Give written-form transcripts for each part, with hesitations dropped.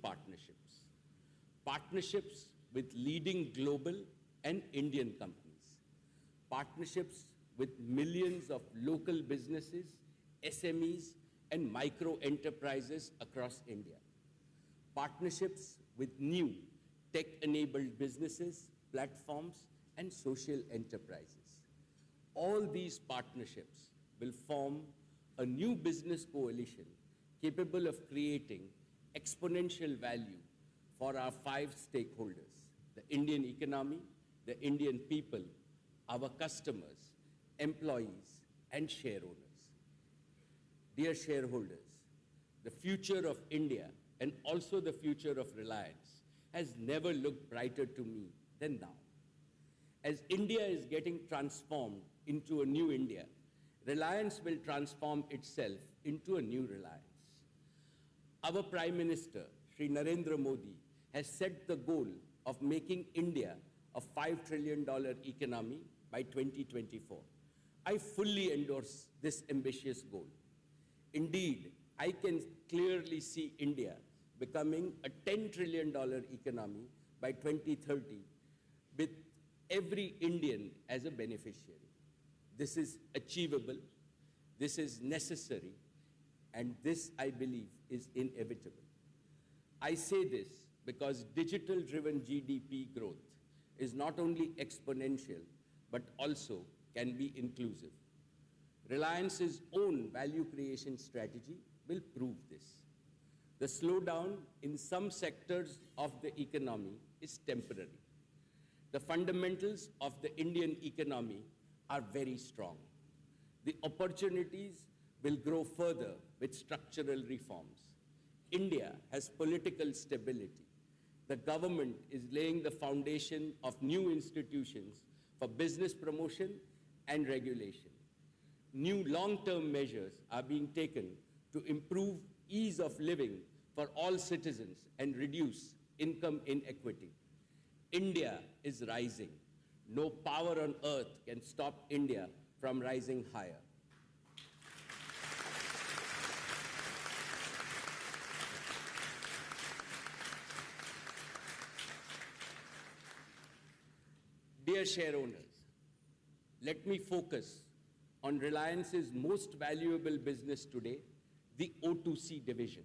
partnerships. Partnerships with leading global and Indian companies. Partnerships with millions of local businesses, SMEs, and micro enterprises across India. Partnerships with new tech-enabled businesses, platforms, and social enterprises. All these partnerships will form a new business coalition capable of creating exponential value for our 5 stakeholders: the Indian economy, the Indian people, our customers, employees, and shareowners. Dear shareholders, the future of India and also the future of Reliance has never looked brighter to me than now. As India is getting transformed into a new India, Reliance will transform itself into a new Reliance. Our Prime Minister, Shri Narendra Modi, has set the goal of making India a $5 trillion economy by 2024. I fully endorse this ambitious goal. Indeed, I can clearly see India becoming a $10 trillion economy by 2030 with every Indian as a beneficiary. This is achievable, this is necessary, and this, I believe, is inevitable. I say this because digital-driven GDP growth is not only exponential, but also can be inclusive. Reliance's own value creation strategy will prove this. The slowdown in some sectors of the economy is temporary. The fundamentals of the Indian economy are very strong. The opportunities will grow further with structural reforms. India has political stability. The government is laying the foundation of new institutions for business promotion and regulation. New long-term measures are being taken to improve ease of living for all citizens and reduce income inequity. India is rising. No power on earth can stop India from rising higher. Dear shareowners, let me focus on Reliance's most valuable business today, the O2C division.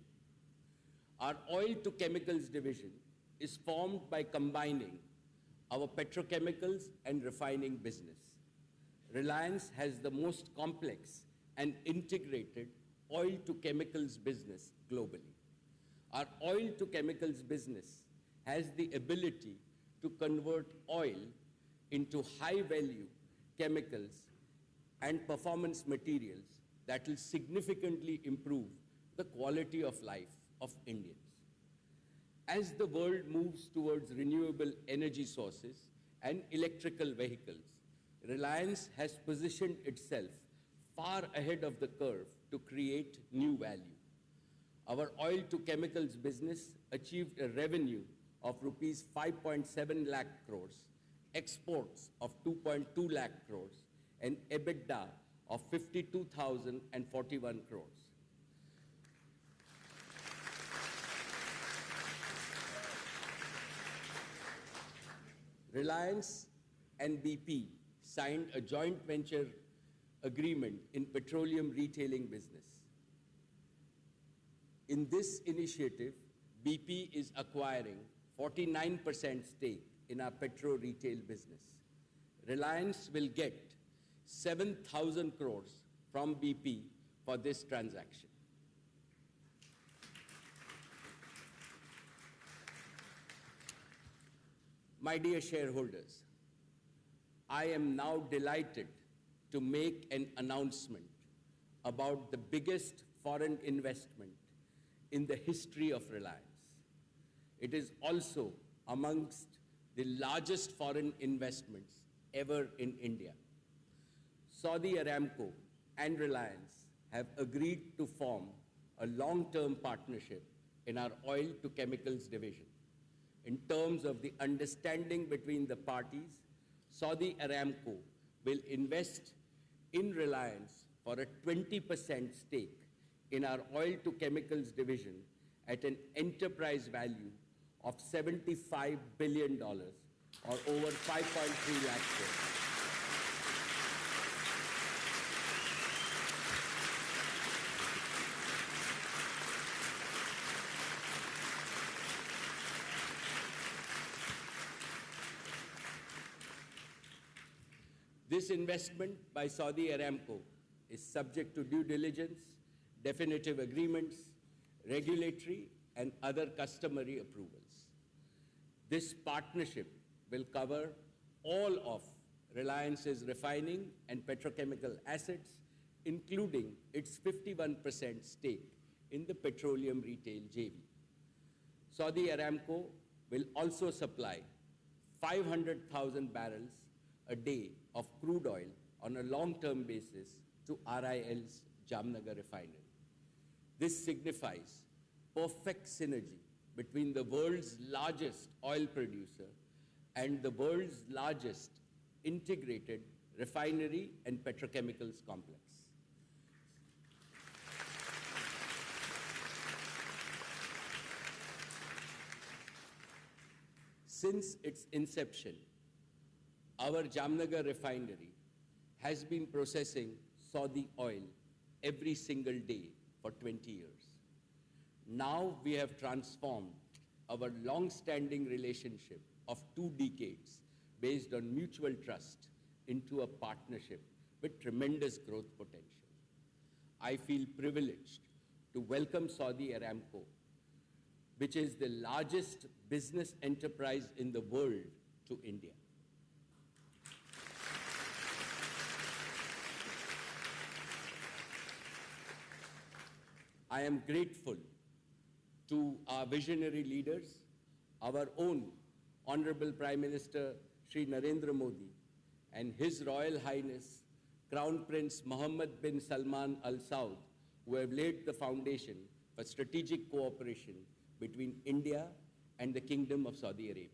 Our oil to chemicals division is formed by combining our petrochemicals and refining business. Reliance has the most complex and integrated oil to chemicals business globally. Our oil to chemicals business has the ability to convert oil into high-value chemicals and performance materials that will significantly improve the quality of life of Indians. As the world moves towards renewable energy sources and electrical vehicles, Reliance has positioned itself far ahead of the curve to create new value. Our oil to chemicals business achieved a revenue of rupees 5.7 lakh crores, exports of 2.2 lakh crores, and EBITDA of 52,041 crores. Reliance and BP signed a joint venture agreement in petroleum retailing business. In this initiative, BP is acquiring 49% stake in our petro retail business. Reliance will get 7,000 crores from BP for this transaction. My dear shareholders, I am now delighted to make an announcement about the biggest foreign investment in the history of Reliance. It is also amongst the largest foreign investments ever in India. Saudi Aramco and Reliance have agreed to form a long-term partnership in our oil to chemicals division. In terms of the understanding between the parties, Saudi Aramco will invest in Reliance for a 20% stake in our oil to chemicals division at an enterprise value of $75 billion or over 5.3 lakh crores. This investment by Saudi Aramco is subject to due diligence, definitive agreements, regulatory and other customary approvals. This partnership will cover all of Reliance's refining and petrochemical assets, including its 51% stake in the Petroleum Retail JV. Saudi Aramco will also supply 500,000 barrels a day of crude oil on a long-term basis to RIL's Jamnagar refinery. This signifies perfect synergy between the world's largest oil producer and the world's largest integrated refinery and petrochemicals complex. Since its inception, our Jamnagar refinery has been processing Saudi oil every single day for 20 years. Now we have transformed our long-standing relationship of 2 decades based on mutual trust into a partnership with tremendous growth potential. I feel privileged to welcome Saudi Aramco, which is the largest business enterprise in the world, to India. I am grateful to our visionary leaders, our own Honorable Prime Minister Shri Narendra Modi and His Royal Highness Crown Prince Mohammed bin Salman Al Saud, who have laid the foundation for strategic cooperation between India and the Kingdom of Saudi Arabia.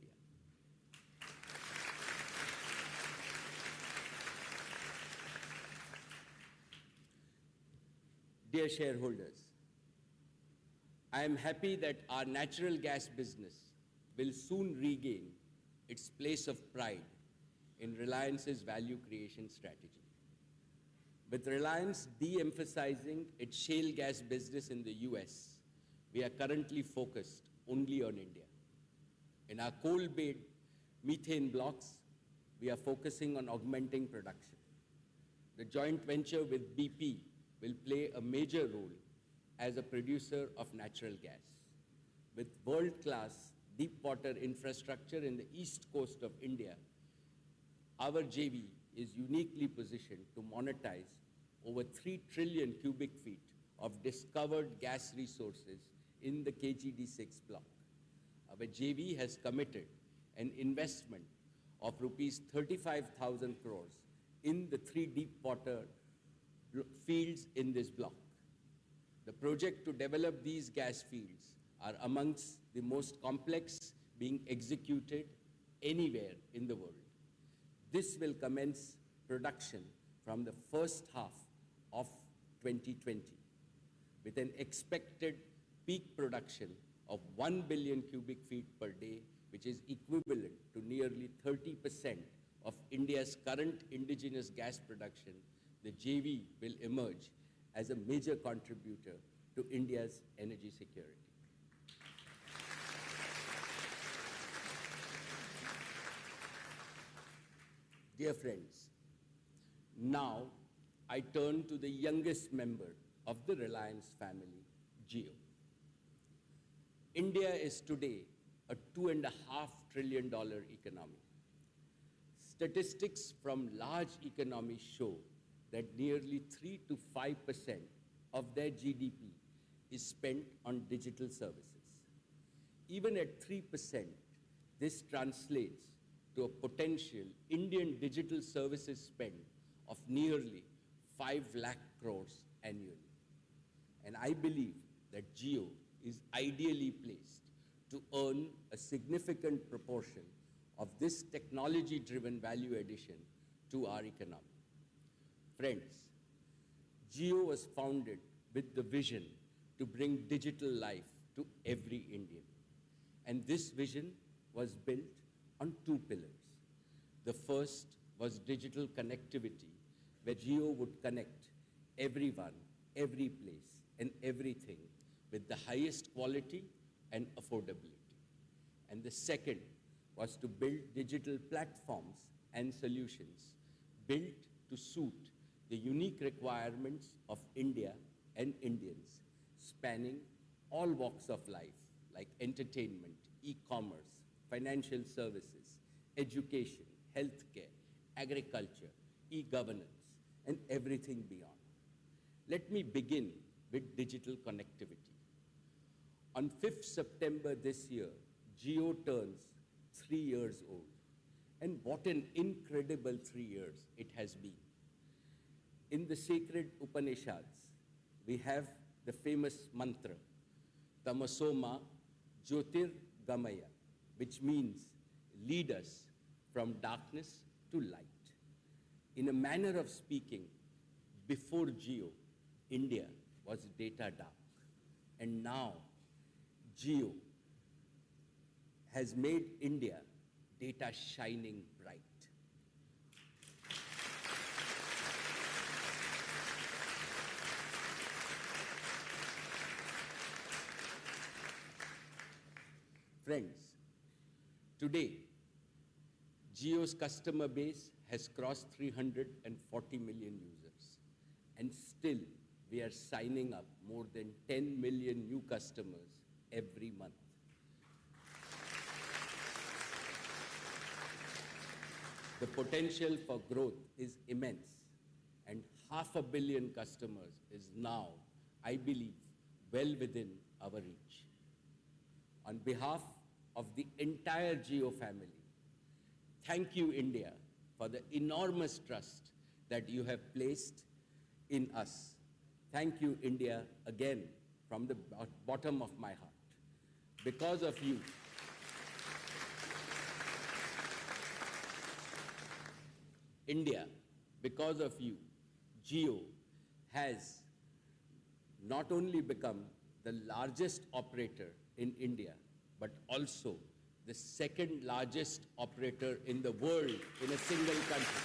Dear shareholders, I am happy that our natural gas business will soon regain its place of pride in Reliance's value creation strategy. With Reliance de-emphasizing its shale gas business in the US, we are currently focused only on India. In our coal-based methane blocks, we are focusing on augmenting production. The joint venture with BP will play a major role as a producer of natural gas. With world-class deep water infrastructure in the east coast of India, our JV is uniquely positioned to monetize over 3 trillion cubic feet of discovered gas resources in the KGD6 block. Our JV has committed an investment of rupees 35,000 crores in the 3 deep water fields in this block. The project to develop these gas fields are amongst the most complex being executed anywhere in the world. This will commence production from the first half of 2020 with an expected peak production of 1 billion cubic feet per day, which is equivalent to nearly 30% of India's current indigenous gas production. The JV will emerge as a major contributor to India's energy security. Dear friends, now I turn to the youngest member of the Reliance family, Geo. India is today a $2.5 trillion economy. Statistics from large economies show that nearly 3 to 5% of their GDP is spent on digital services. Even at 3%, this translates to a potential Indian digital services spend of nearly 5 lakh crores annually. And I believe that Geo is ideally placed to earn a significant proportion of this technology-driven value addition to our economy. Friends, Geo was founded with the vision to bring digital life to every Indian. And this vision was built on two pillars. The first was digital connectivity, where Geo would connect everyone, every place, and everything with the highest quality and affordability. And the second was to build digital platforms and solutions built to suit the unique requirements of India and Indians, spanning all walks of life, like entertainment, e-commerce, financial services, education, healthcare, agriculture, e-governance, and everything beyond. Let me begin with digital connectivity. On 5th September this year, Geo turns 3 years old. And what an incredible 3 years it has been. In the sacred Upanishads, we have the famous mantra, Tamasoma Jyotir Gamaya, which means lead us from darkness to light. In a manner of speaking, before Geo, India was data dark. And now, Geo has made India data shining bright. Friends, today, Geo's customer base has crossed 340 million users. And still, we are signing up more than 10 million new customers every month. The potential for growth is immense, and 500 million customers is now, I believe, well within our reach. On behalf of the entire Geo family, thank you, India, for the enormous trust that you have placed in us. Thank you, India, again, from the bottom of my heart. Because of you, India, because of you, Geo has not only become the largest operator in India, but also the second largest operator in the world in a single country.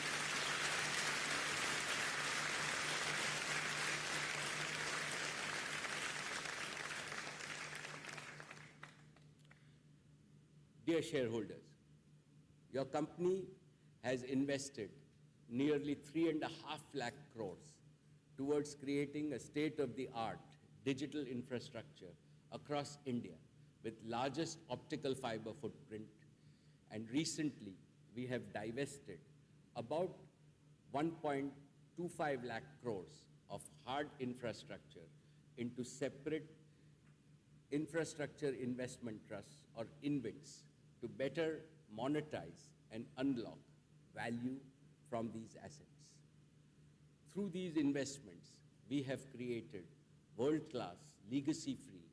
Dear shareholders, your company has invested nearly 3.5 lakh crores towards creating a state-of-the-art digital infrastructure across India with largest optical fiber footprint. And recently, we have divested about 1.25 lakh crores of hard infrastructure into separate infrastructure investment trusts, or InvITs, to better monetize and unlock value from these assets. Through these investments, we have created world-class, legacy-free,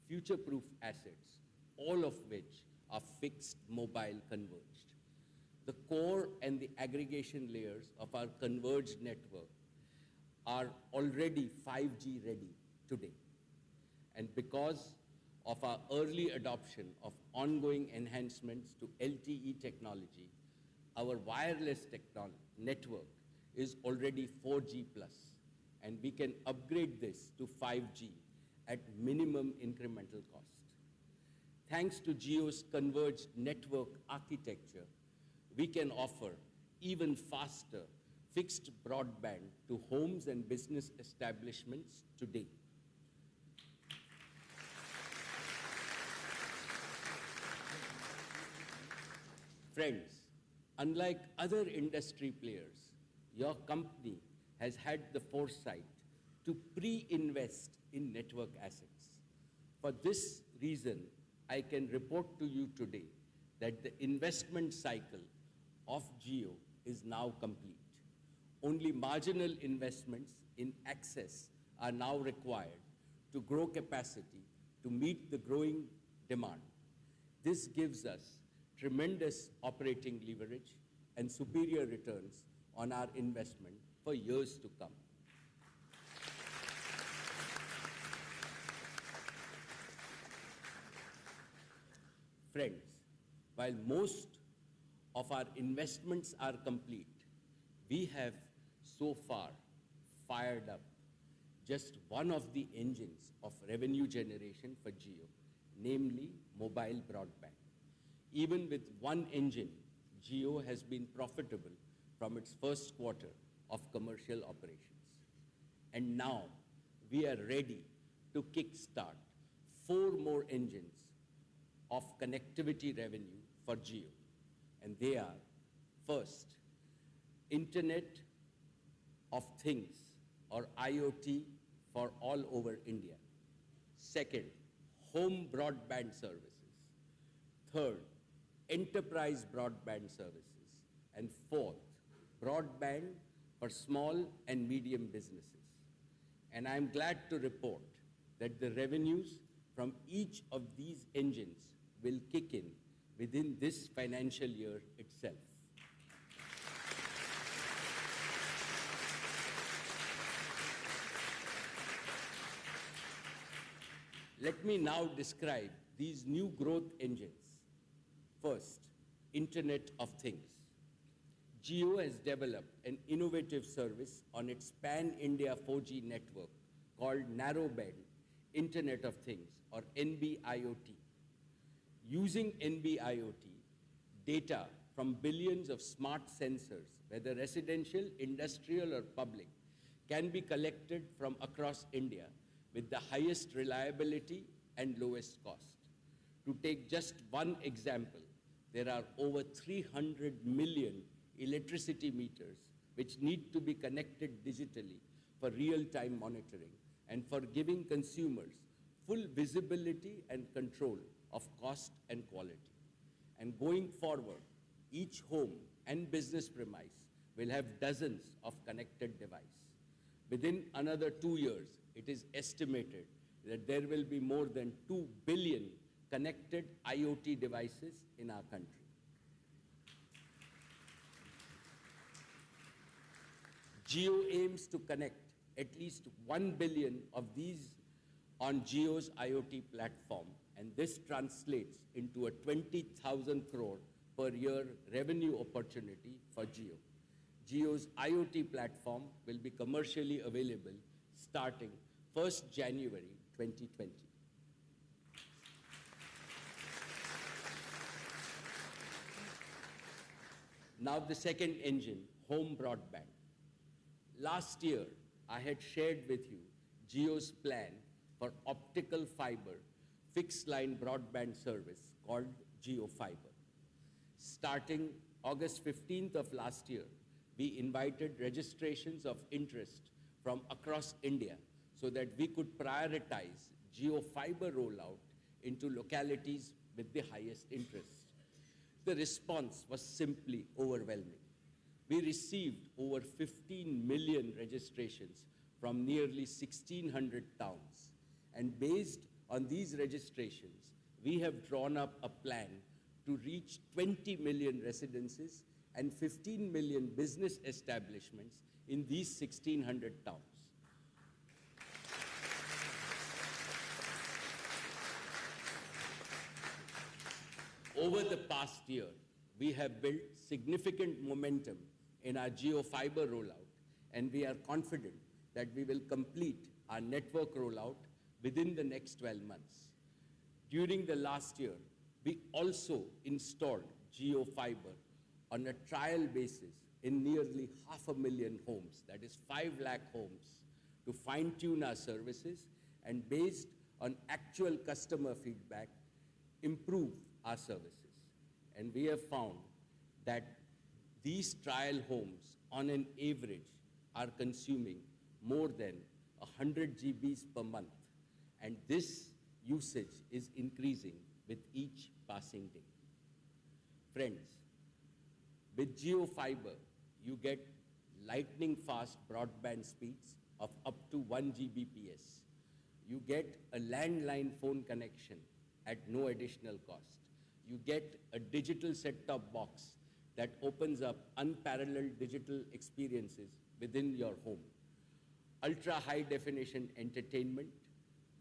future-proof assets, all of which are fixed, mobile, converged. The core and the aggregation layers of our converged network are already 5G ready today. And because of our early adoption of ongoing enhancements to LTE technology, our wireless network is already 4G plus, and we can upgrade this to 5G at minimum incremental cost. Thanks to Geo's converged network architecture, we can offer even faster fixed broadband to homes and business establishments today. Friends, unlike other industry players, your company has had the foresight to pre-invest in network assets. For this reason, I can report to you today that the investment cycle of Geo is now complete. Only marginal investments in access are now required to grow capacity to meet the growing demand. This gives us tremendous operating leverage and superior returns on our investment for years to come. Friends, while most of our investments are complete, we have so far fired up just one of the engines of revenue generation for Geo, namely mobile broadband. Even with one engine, Geo has been profitable from its first quarter of commercial operations. And now we are ready to kickstart 4 more engines of connectivity revenue for Geo. And they are, first, Internet of Things, or IoT, for all over India. Second, home broadband services. Third, enterprise broadband services. And fourth, broadband for small and medium businesses. And I'm glad to report that the revenues from each of these engines will kick in within this financial year itself. Let me now describe these new growth engines. First, Internet of Things. Geo has developed an innovative service on its pan-India 4G network called Narrowband Internet of Things, or NB-IoT. Using NB-IoT, data from billions of smart sensors, whether residential, industrial, or public, can be collected from across India with the highest reliability and lowest cost. To take just one example, there are over 300 million electricity meters which need to be connected digitally for real-time monitoring and for giving consumers full visibility and control of cost and quality. And going forward, each home and business premise will have dozens of connected devices. Within another 2 years, it is estimated that there will be more than 2 billion connected IoT devices in our country. Geo aims to connect at least 1 billion of these on Geo's IoT platform, and this translates into a 20,000 crore per year revenue opportunity for Geo. Geo's IoT platform will be commercially available starting 1st January 2020. Now the second engine, home broadband. Last year, I had shared with you Geo's plan for optical fiber fixed line broadband service called Geo Fiber. Starting August 15th of last year, we invited registrations of interest from across India so that we could prioritize Geo Fiber rollout into localities with the highest interest. The response was simply overwhelming. We received over 15 million registrations from nearly 1,600 towns. And based on these registrations, we have drawn up a plan to reach 20 million residences and 15 million business establishments in these 1,600 towns. Over the past year, we have built significant momentum in our Geo Fiber rollout, and we are confident that we will complete our network rollout within the next 12 months. During the last year, we also installed Geo Fiber on a trial basis in nearly 500,000 homes, that is 5 lakh homes, to fine-tune our services and based on actual customer feedback, improve our services. And we have found that these trial homes, on an average, are consuming more than 100 GBs per month. And this usage is increasing with each passing day. Friends, with Geo Fiber, you get lightning fast broadband speeds of up to 1 Gbps. You get a landline phone connection at no additional cost. You get a digital set-top box that opens up unparalleled digital experiences within your home. Ultra high definition entertainment,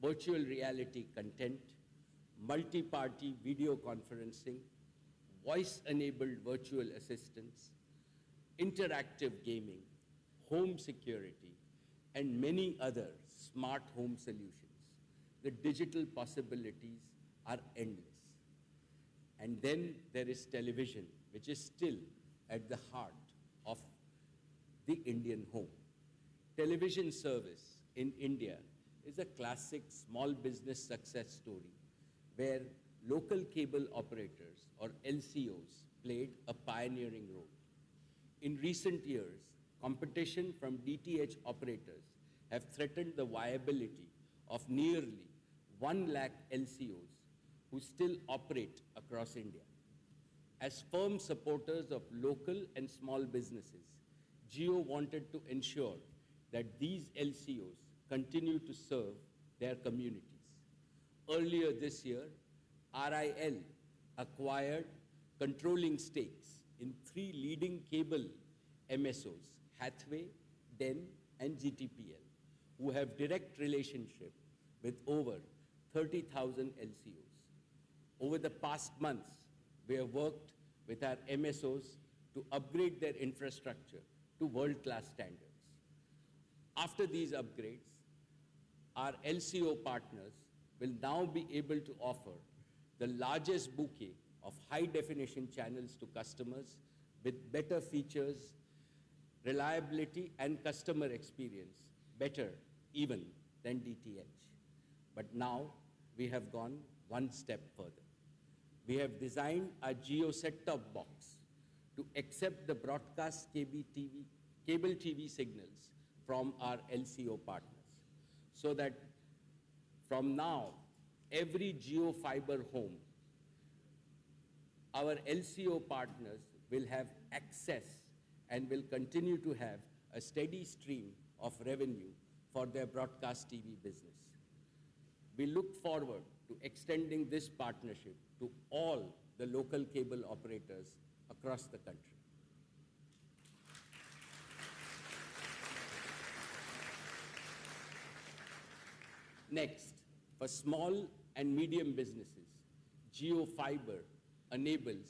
virtual reality content, multi-party video conferencing, voice-enabled virtual assistants, interactive gaming, home security, and many other smart home solutions. The digital possibilities are endless. And then there is television, which is still at the heart of the Indian home. Television service in India is a classic small business success story where local cable operators or LCOs played a pioneering role. In recent years, competition from DTH operators have threatened the viability of nearly 1 lakh LCOs who still operate across India. As firm supporters of local and small businesses, Geo wanted to ensure that these LCOs continue to serve their communities. Earlier this year, RIL acquired controlling stakes in 3 leading cable MSOs, Hathway, DEN, and GTPL, who have direct relationship with over 30,000 LCOs. Over the past months, we have worked with our MSOs to upgrade their infrastructure to world-class standards. After these upgrades, our LCO partners will now be able to offer the largest bouquet of high-definition channels to customers with better features, reliability, and customer experience, better even than DTH. But now we have gone one step further. We have designed a Geo set-top box to accept the broadcast cable TV signals from our LCO partners, so that from now, every Geo fiber home, our LCO partners will have access and will continue to have a steady stream of revenue for their broadcast TV business. We look forward to extending this partnership to all the local cable operators across the country. Next, for small and medium businesses, Geo Fiber enables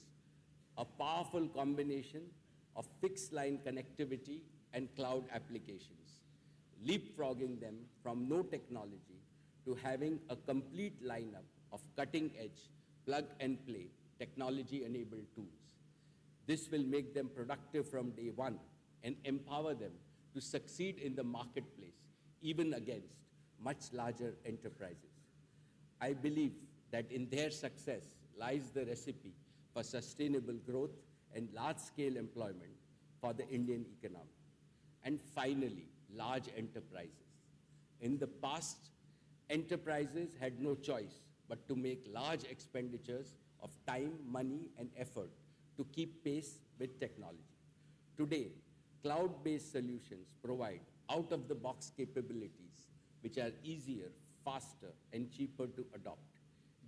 a powerful combination of fixed line connectivity and cloud applications, leapfrogging them from no technology to having a complete lineup of cutting-edge, plug-and-play, technology-enabled tools. This will make them productive from day one and empower them to succeed in the marketplace, even against much larger enterprises. I believe that in their success lies the recipe for sustainable growth and large-scale employment for the Indian economy. And finally, large enterprises. In the past, enterprises had no choice but to make large expenditures of time, money, and effort to keep pace with technology. Today, cloud-based solutions provide out-of-the-box capabilities which are easier, faster, and cheaper to adopt.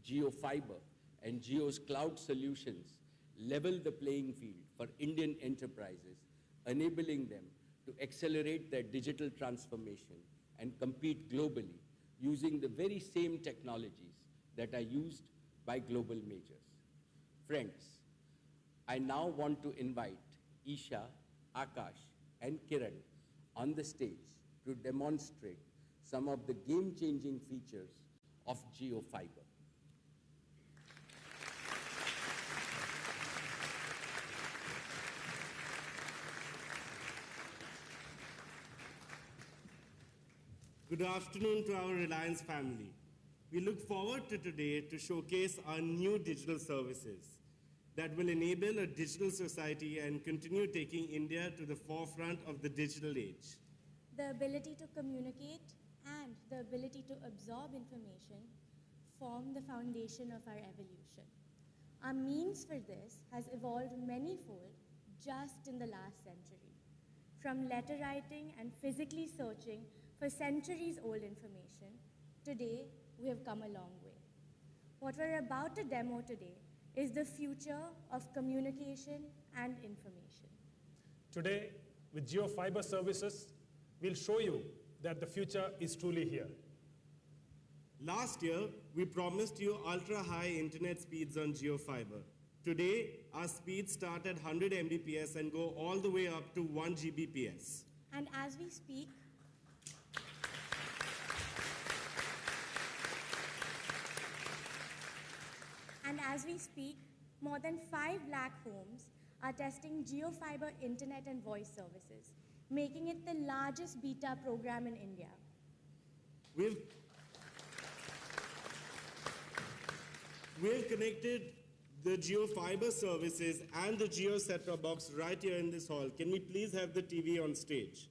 Geo Fiber and Geo's cloud solutions level the playing field for Indian enterprises, enabling them to accelerate their digital transformation and compete globally using the very same technologies that are used by global majors. Friends, I now want to invite Isha, Akash, and Kiran on the stage to demonstrate some of the game-changing features of Geo Fiber. Good afternoon to our Reliance family. We look forward to today to showcase our new digital services that will enable a digital society and continue taking India to the forefront of the digital age. The ability to communicate and the ability to absorb information form the foundation of our evolution. Our means for this has evolved many-fold just in the last century. From letter writing and physically searching for centuries-old information, today we have come a long way. What we're about to demo today is the future of communication and information. Today, with Geo Fiber services, we'll show you that the future is truly here. Last year, we promised you ultra-high internet speeds on Geo Fiber. Today, our speeds start at 100 Mbps and go all the way up to 1 Gbps. And as we speak, more than 5 lakh homes are testing GeoFiber internet and voice services, making it the largest beta program in India. We've connected the GeoFiber services and the Geo set-top box right here in this hall. Can we please have the TV on stage?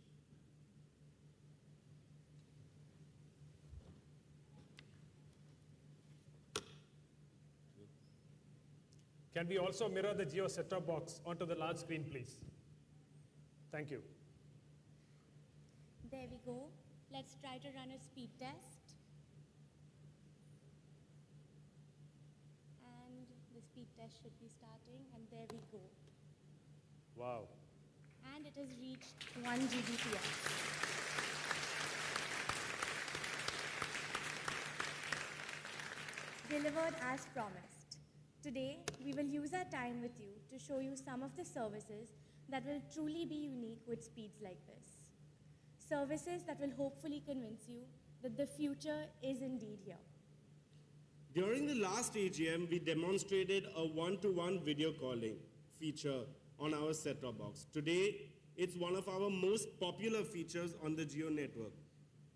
Can we also mirror the Geo set-top box onto the large screen, please? Thank you. There we go. Let's try to run a speed test. And the speed test should be starting, and there we go. Wow. And it has reached 1 Gbps. Delivered as promised. Today, we will use our time with you to show you some of the services that will truly be unique with speeds like this. Services that will hopefully convince you that the future is indeed here. During the last AGM, we demonstrated a one-to-one video calling feature on our set-top box. Today, it's one of our most popular features on the Geo network.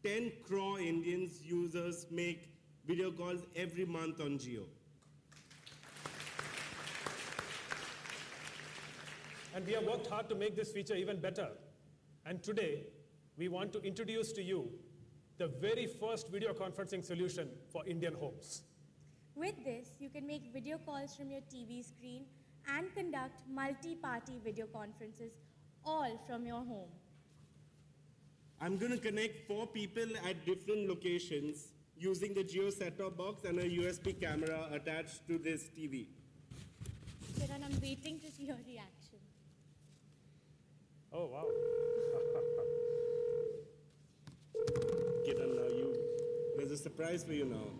10 crore Indians users make video calls every month on Geo. And we have worked hard to make this feature even better. And today, we want to introduce to you the very first video conferencing solution for Indian homes. With this, you can make video calls from your TV screen and conduct multi-party video conferences all from your home. I'm going to connect 4 people at different locations using the Geo set-top box and a USB camera attached to this TV. Kiran, I'm waiting to see your reaction. Oh, wow. Kiran, now there's a surprise for you now.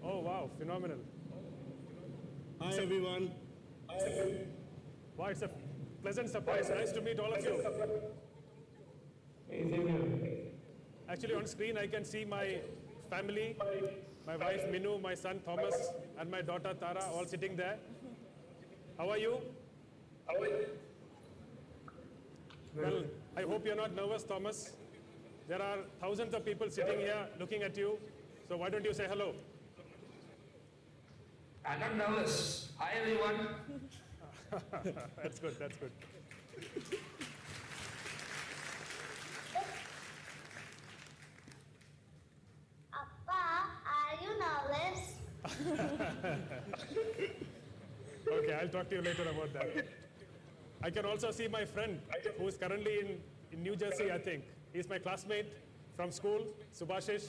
Oh, wow, phenomenal. Hi, everyone. Wow, it's a pleasant surprise. Nice to meet all of you. Actually, on screen, I can see my family, my wife, Minu, my son, Thomas, and my daughter, Tara, all sitting there. How are you? Well, I hope you're not nervous, Thomas. There are thousands of people sitting here looking at you. So why don't you say hello? I'm not nervous. Hi, everyone. That's good, that's good. Appa, are you nervous? Okay, I'll talk to you later about that. I can also see my friend who is currently in New Jersey, I think. He's my classmate from school, Subhashish.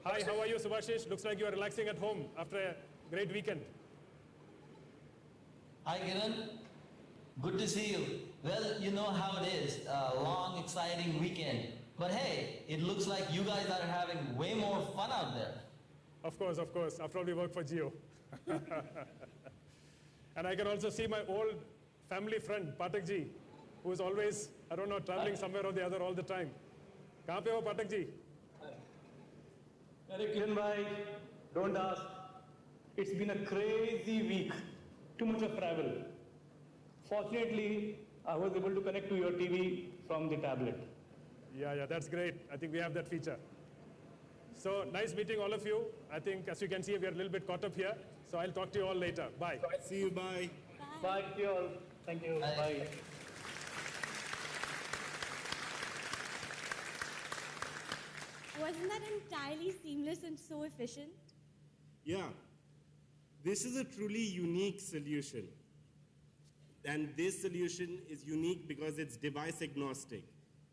Hi, how are you, Subhashish? Looks like you are relaxing at home after a great weekend. Hi, Kiran. Good to see you. Well, you know how it is, a long, exciting weekend. But hey, it looks like you guys are having way more fun out there. Of course, of course. After all, we work for Geo. And I can also see my old family friend, Patak ji, who is always, I don't know, traveling somewhere or the other all the time. Kahan pe ho, Patak ji? Arey Kiran bhai, don't ask. It's been a crazy week. Too much of travel. Fortunately, I was able to connect to your TV from the tablet. Yeah, that's great. I think we have that feature. So nice meeting all of you. I think, as you can see, we are a little bit caught up here. So I'll talk to you all later. Bye. See you, bye. Bye to you all. Thank you. Bye. Bye. Wasn't that entirely seamless and so efficient? Yeah. This is a truly unique solution. And this solution is unique because it's device agnostic.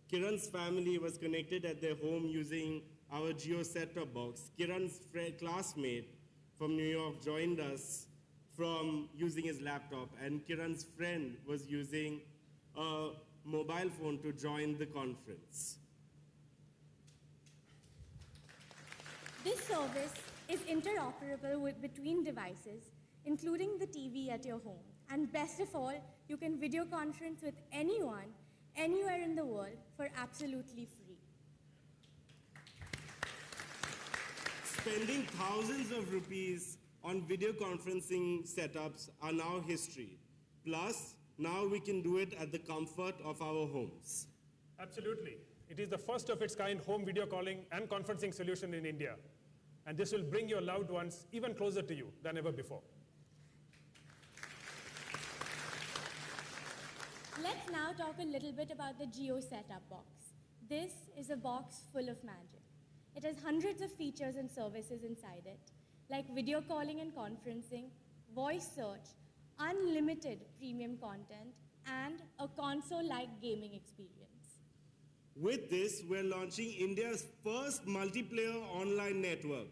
Kiran's family was connected at their home using our Geo set-top box. Kiran's classmate from New York joined us from using his laptop, and Kiran's friend was using a mobile phone to join the conference. This service is interoperable between devices, including the TV at your home. And best of all, you can video conference with anyone, anywhere in the world for absolutely free. Spending thousands of rupees on video conferencing setups are now history. Plus, now we can do it at the comfort of our homes. Absolutely. It is the first of its kind home video calling and conferencing solution in India. And this will bring your loved ones even closer to you than ever before. Let's now talk a little bit about the Geo setup box. This is a box full of magic. It has hundreds of features and services inside it, like video calling and conferencing, voice search, unlimited premium content, and a console-like gaming experience. With this, we're launching India's first multiplayer online network.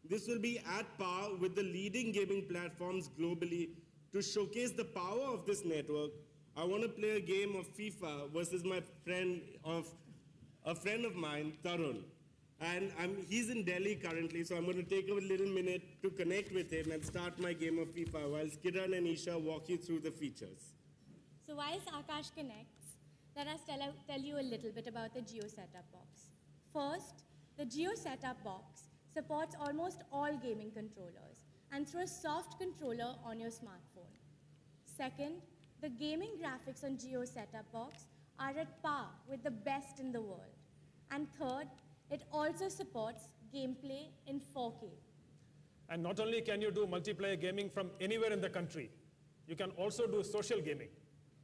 This will be at par with the leading gaming platforms globally. To showcase the power of this network, I want to play a game of FIFA versus a friend of mine, Tarun. And he's in Delhi currently, so I'm going to take a little minute to connect with him and start my game of FIFA while Kiran and Isha walk you through the features. So whilst Akash connects, let us tell you a little bit about the Geo setup box. First, the Geo setup box supports almost all gaming controllers and through a soft controller on your smartphone. Second, the gaming graphics on Geo setup box are at par with the best in the world. And third, it also supports gameplay in 4K. And not only can you do multiplayer gaming from anywhere in the country, you can also do social gaming,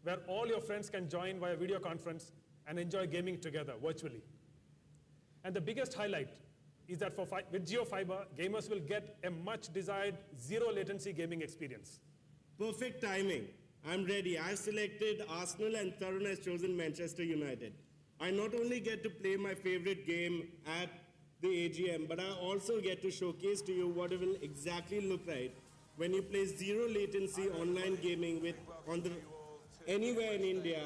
where all your friends can join via video conference and enjoy gaming together virtually. And the biggest highlight is that with JioFiber, gamers will get a much desired zero latency gaming experience. Perfect timing. I'm ready. I've selected Arsenal and Tarun has chosen Manchester United. I not only get to play my favorite game at the AGM, but I also get to showcase to you what it will exactly look like when you play zero latency online gaming anywhere in India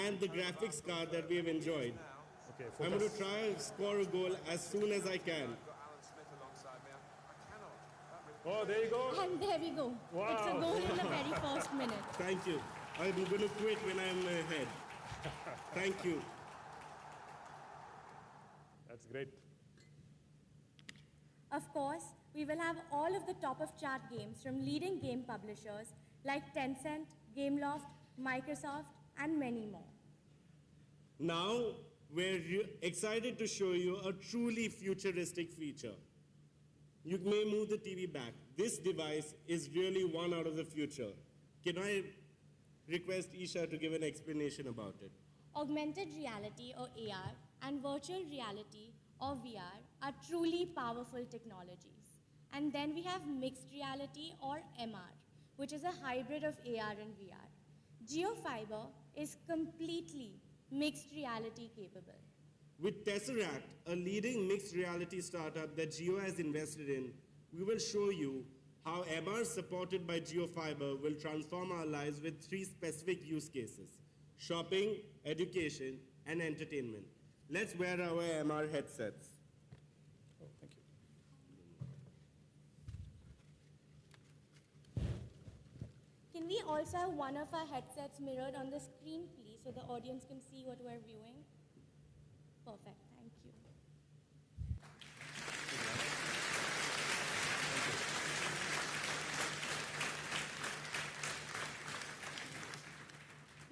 and the graphics card that we have enjoyed. Okay, I'm going to try and score a goal as soon as I can. Oh, there you go. And there we go. Wow. It's a goal in the very first minute. Thank you. I'm going to quit when I'm ahead. Thank you. That's great. Of course, we will have all of the top-of-chart games from leading game publishers like Tencent, Gameloft, Microsoft, and many more. Now, we're excited to show you a truly futuristic feature. You may move the TV back. This device is really one out of the future. Can I request Isha to give an explanation about it? Augmented reality or AR and virtual reality or VR are truly powerful technologies. And then we have mixed reality or MR, which is a hybrid of AR and VR. JioFiber is completely mixed reality capable. With Tesseract, a leading mixed reality startup that Geo has invested in, we will show you how MR supported by JioFiber will transform our lives with 3 specific use cases: shopping, education, and entertainment. Let's wear our MR headsets. Oh, thank you. Can we also have one of our headsets mirrored on the screen, please, so the audience can see what we're viewing? Perfect, thank you.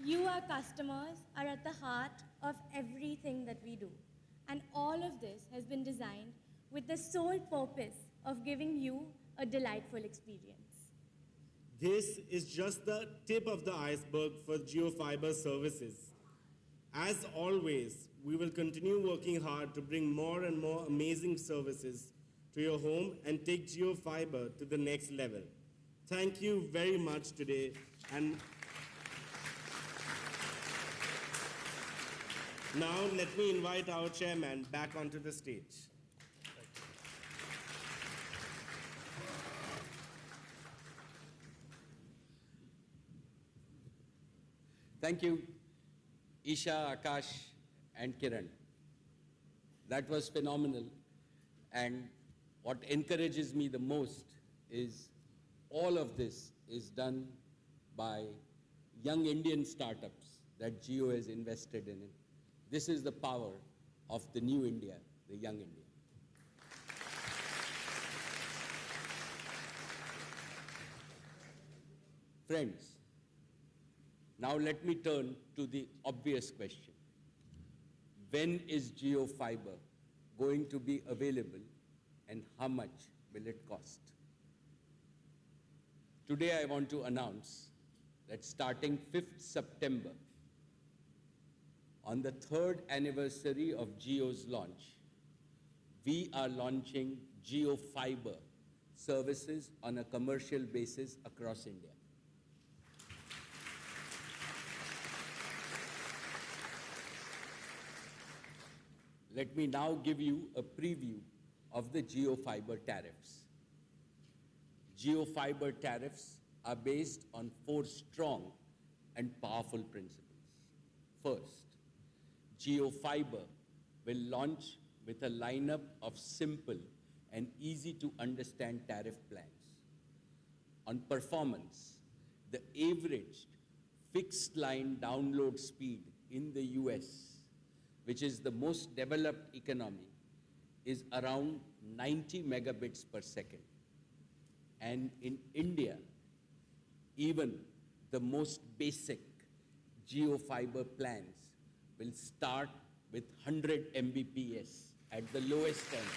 You, our customers, are at the heart of everything that we do. And all of this has been designed with the sole purpose of giving you a delightful experience. This is just the tip of the iceberg for JioFiber services. As always, we will continue working hard to bring more and more amazing services to your home and take JioFiber to the next level. Thank you very much today. And now let me invite our chairman back onto the stage. Thank you, Isha, Akash, and Kiran. That was phenomenal. And What encourages me the most is all of this is done by young Indian startups that Geo has invested in. This is the power of the new India, the young India. Friends, now let me turn to the obvious question. When is Geo Fiber going to be available and how much will it cost? Today I want to announce that starting 5th September, on the 3rd anniversary of Geo's launch, we are launching Geo Fiber services on a commercial basis across India. Let me now give you a preview of the Geo Fiber tariffs. Geo Fiber tariffs are based on 4 strong and powerful principles. First, Geo Fiber will launch with a lineup of simple and easy to understand tariff plans. On performance, the average fixed line download speed in the US, which is the most developed economy, is around 90 megabits per second. And in India, even the most basic Geo Fiber plans will start with 100 Mbps at the lowest end.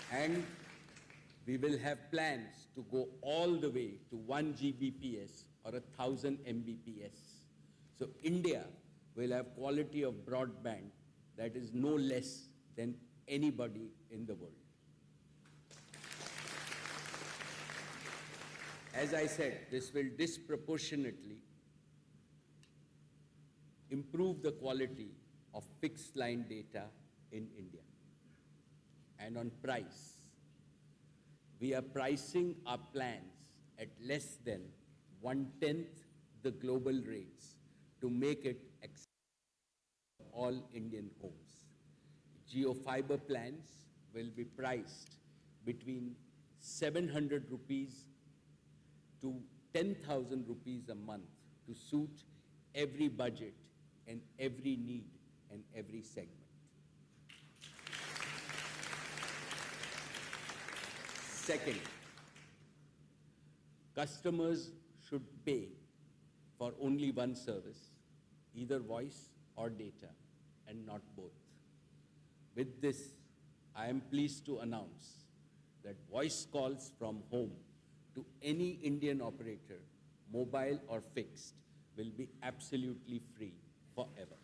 And we will have plans to go all the way to 1 Gbps or 1000 Mbps. So India will have quality of broadband that is no less than anybody in the world. As I said, this will disproportionately improve the quality of fixed line data in India. And on price, we are pricing our plans at less than 1/10 the global rates to make it accessible for all Indian homes. Geo Fiber plans will be priced between 700 rupees to 10,000 rupees a month to suit every budget and every need and every segment. Second, customers should pay for only one service, either voice or data, and not both. With this, I am pleased to announce that voice calls from home to any Indian operator, mobile or fixed, will be absolutely free forever.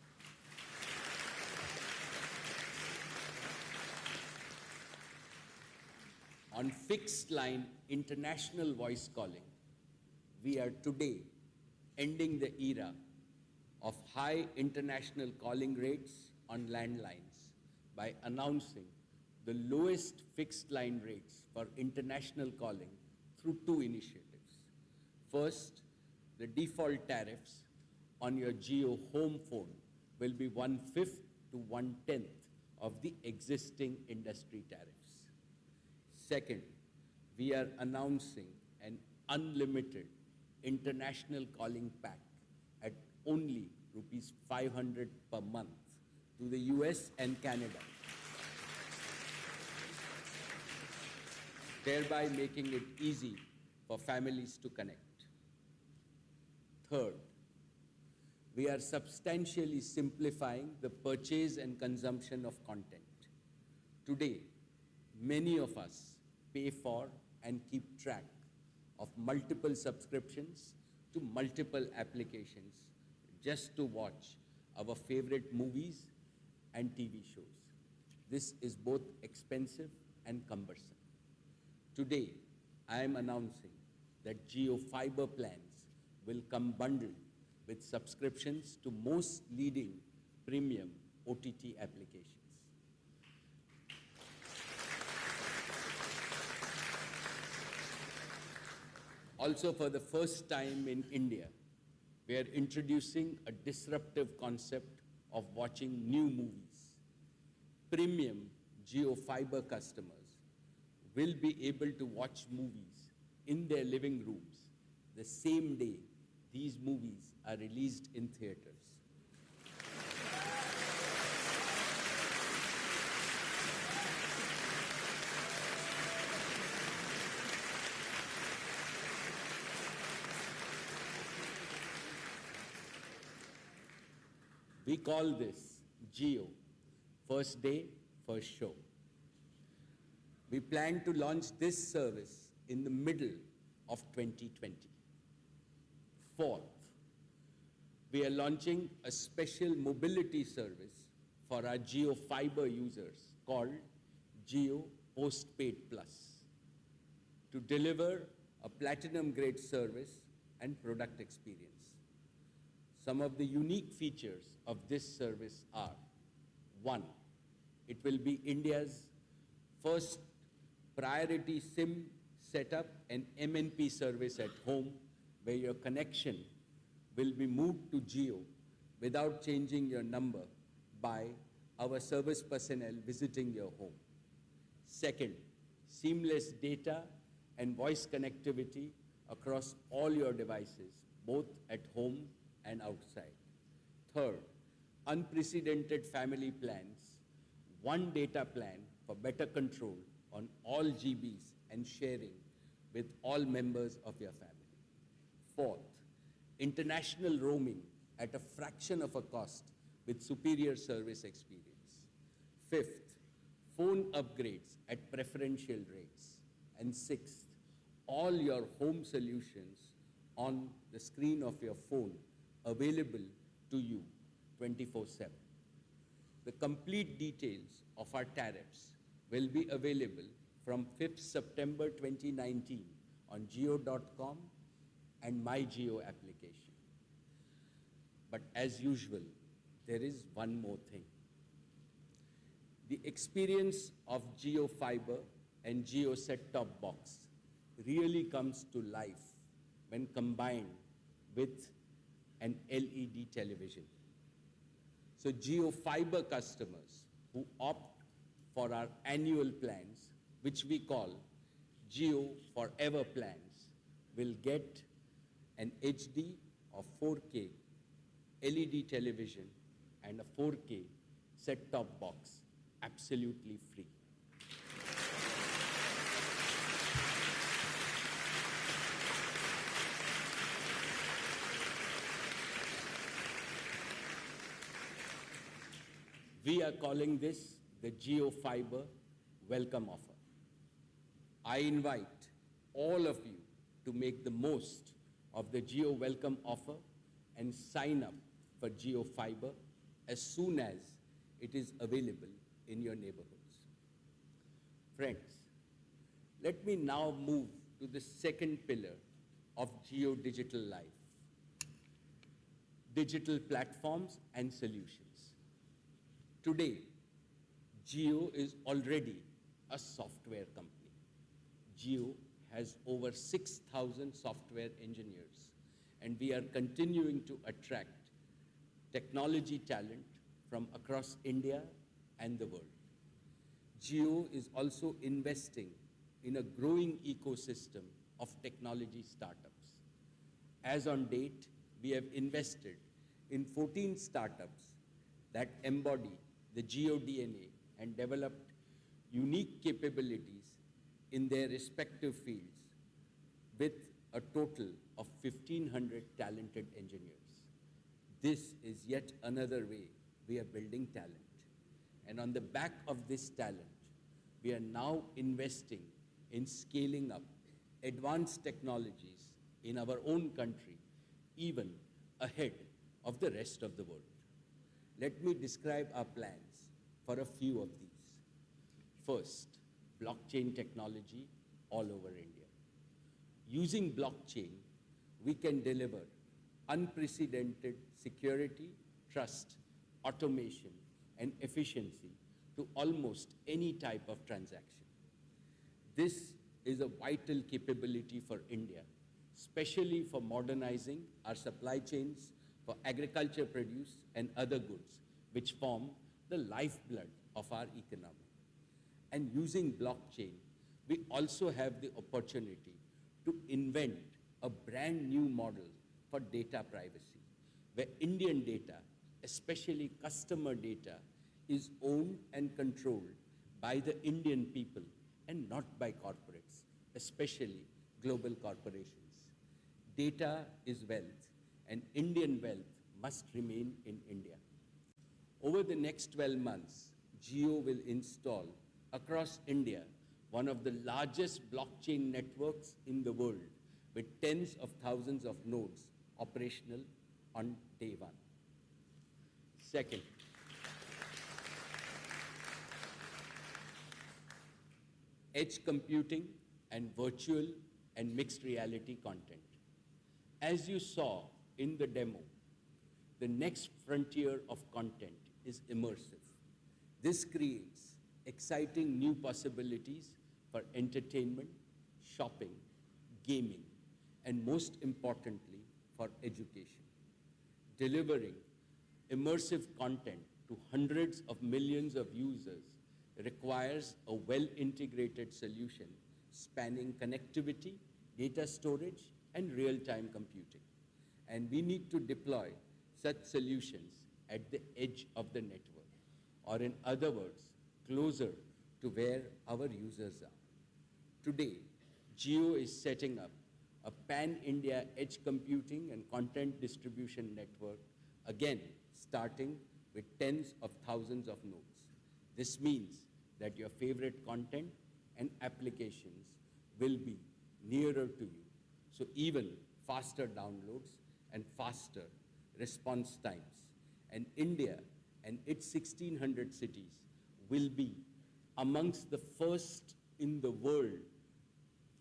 On fixed line international voice calling, we are today ending the era of high international calling rates on landlines by announcing the lowest fixed line rates for international calling through 2 initiatives. First, the default tariffs on your Geo home phone will be 1/5 to 1/10 of the existing industry tariffs. Second, we are announcing an unlimited international calling pack at only rupees 500 per month to the US and Canada, thereby making it easy for families to connect. Third, we are substantially simplifying the purchase and consumption of content. Today, many of us pay for and keep track of multiple subscriptions to multiple applications just to watch our favorite movies and TV shows. This is both expensive and cumbersome. Today, I am announcing that Geo Fiber plans will come bundled with subscriptions to most leading premium OTT applications. Also, for the first time in India, we are introducing a disruptive concept of watching new movies. premium Geo Fiber customers will be able to watch movies in their living rooms the same day these movies are released in theaters. We call this Geo, first day, first show. We plan to launch this service in the middle of 2020. Fourth, we are launching a special mobility service for our Geo Fiber users called Geo Postpaid Plus to deliver a platinum-grade service and product experience. Some of the unique features of this service are: one, it will be India's first priority SIM setup and MNP service at home, where your connection will be moved to Geo without changing your number by our service personnel visiting your home. Second, seamless data and voice connectivity across all your devices, both at home and outside. Third, unprecedented family plans, one data plan for better control on all GBs and sharing with all members of your family. Fourth, international roaming at a fraction of a cost with superior service experience. Fifth, phone upgrades at preferential rates. And sixth, all your home solutions on the screen of your phone available to you 24/7. The complete details of our tariffs will be available from 5th September 2019 on geo.com and My Geo application. But as usual, there is one more thing. The experience of Geo Fiber and Geo set-top box really comes to life when combined with an LED television. So Geo Fiber customers who opt for our annual plans, which we call Geo Forever plans, will get an HD or 4K LED television and a 4K set-top box absolutely free. We are calling this the Geo Fiber Welcome Offer. I invite all of you to make the most of the Geo Welcome Offer and sign up for Geo Fiber as soon as it is available in your neighborhoods. Friends, let me now move to the second pillar of Geo Digital Life: digital platforms and solutions. Today, Geo is already a software company. Geo has over 6,000 software engineers, and we are continuing to attract technology talent from across India and the world. Geo is also investing in a growing ecosystem of technology startups. As on date, we have invested in 14 startups that embody the Geo DNA and developed unique capabilities in their respective fields with a total of 1,500 talented engineers. This is yet another way we are building talent. And on the back of this talent, we are now investing in scaling up advanced technologies in our own country, even ahead of the rest of the world. Let me describe our plans for a few of these. First, blockchain technology all over India. Using blockchain, we can deliver unprecedented security, trust, automation, and efficiency to almost any type of transaction. This is a vital capability for India, especially for modernizing our supply chains for agriculture produce and other goods, which form the lifeblood of our economy. And using blockchain, we also have the opportunity to invent a brand new model for data privacy, where Indian data, especially customer data, is owned and controlled by the Indian people and not by corporates, especially global corporations. Data is wealth, and Indian wealth must remain in India. Over the next 12 months, Geo will install across India one of the largest blockchain networks in the world, with tens of thousands of nodes operational on day one. Second, edge computing and virtual and mixed reality content. As you saw in the demo, the next frontier of content is immersive. This creates exciting new possibilities for entertainment, shopping, gaming, and most importantly, for education. Delivering immersive content to hundreds of millions of users requires a well-integrated solution spanning connectivity, data storage, and real-time computing. And we need to deploy such solutions at the edge of the network, or in other words, closer to where our users are. Today, Geo is setting up a pan-India edge computing and content distribution network, again, starting with tens of thousands of nodes. This means that your favorite content and applications will be nearer to you, so even faster downloads and faster response times. And India and its 1,600 cities will be amongst the first in the world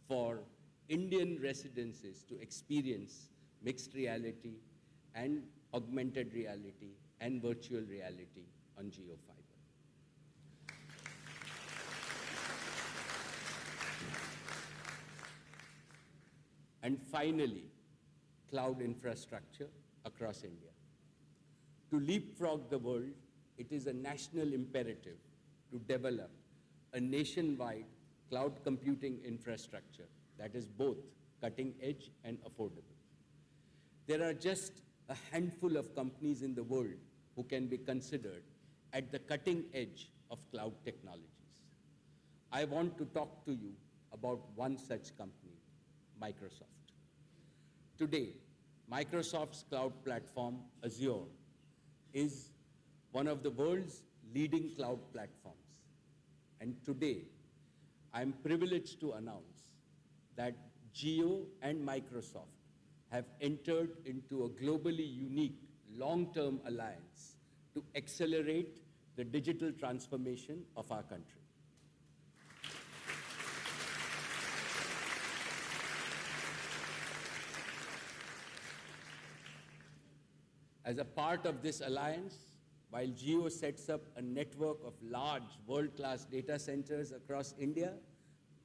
for Indian residences to experience mixed reality and augmented reality and virtual reality on Geo Fiber. And finally, cloud infrastructure across India. To leapfrog the world, it is a national imperative to develop a nationwide cloud computing infrastructure that is both cutting edge and affordable. There are just a handful of companies in the world who can be considered at the cutting edge of cloud technologies. I want to talk to you about one such company, Microsoft. Today, Microsoft's cloud platform, Azure, is one of the world's leading cloud platforms. And today, I'm privileged to announce that Geo and Microsoft have entered into a globally unique long-term alliance to accelerate the digital transformation of our country. As a part of this alliance, while Geo sets up a network of large world-class data centers across India,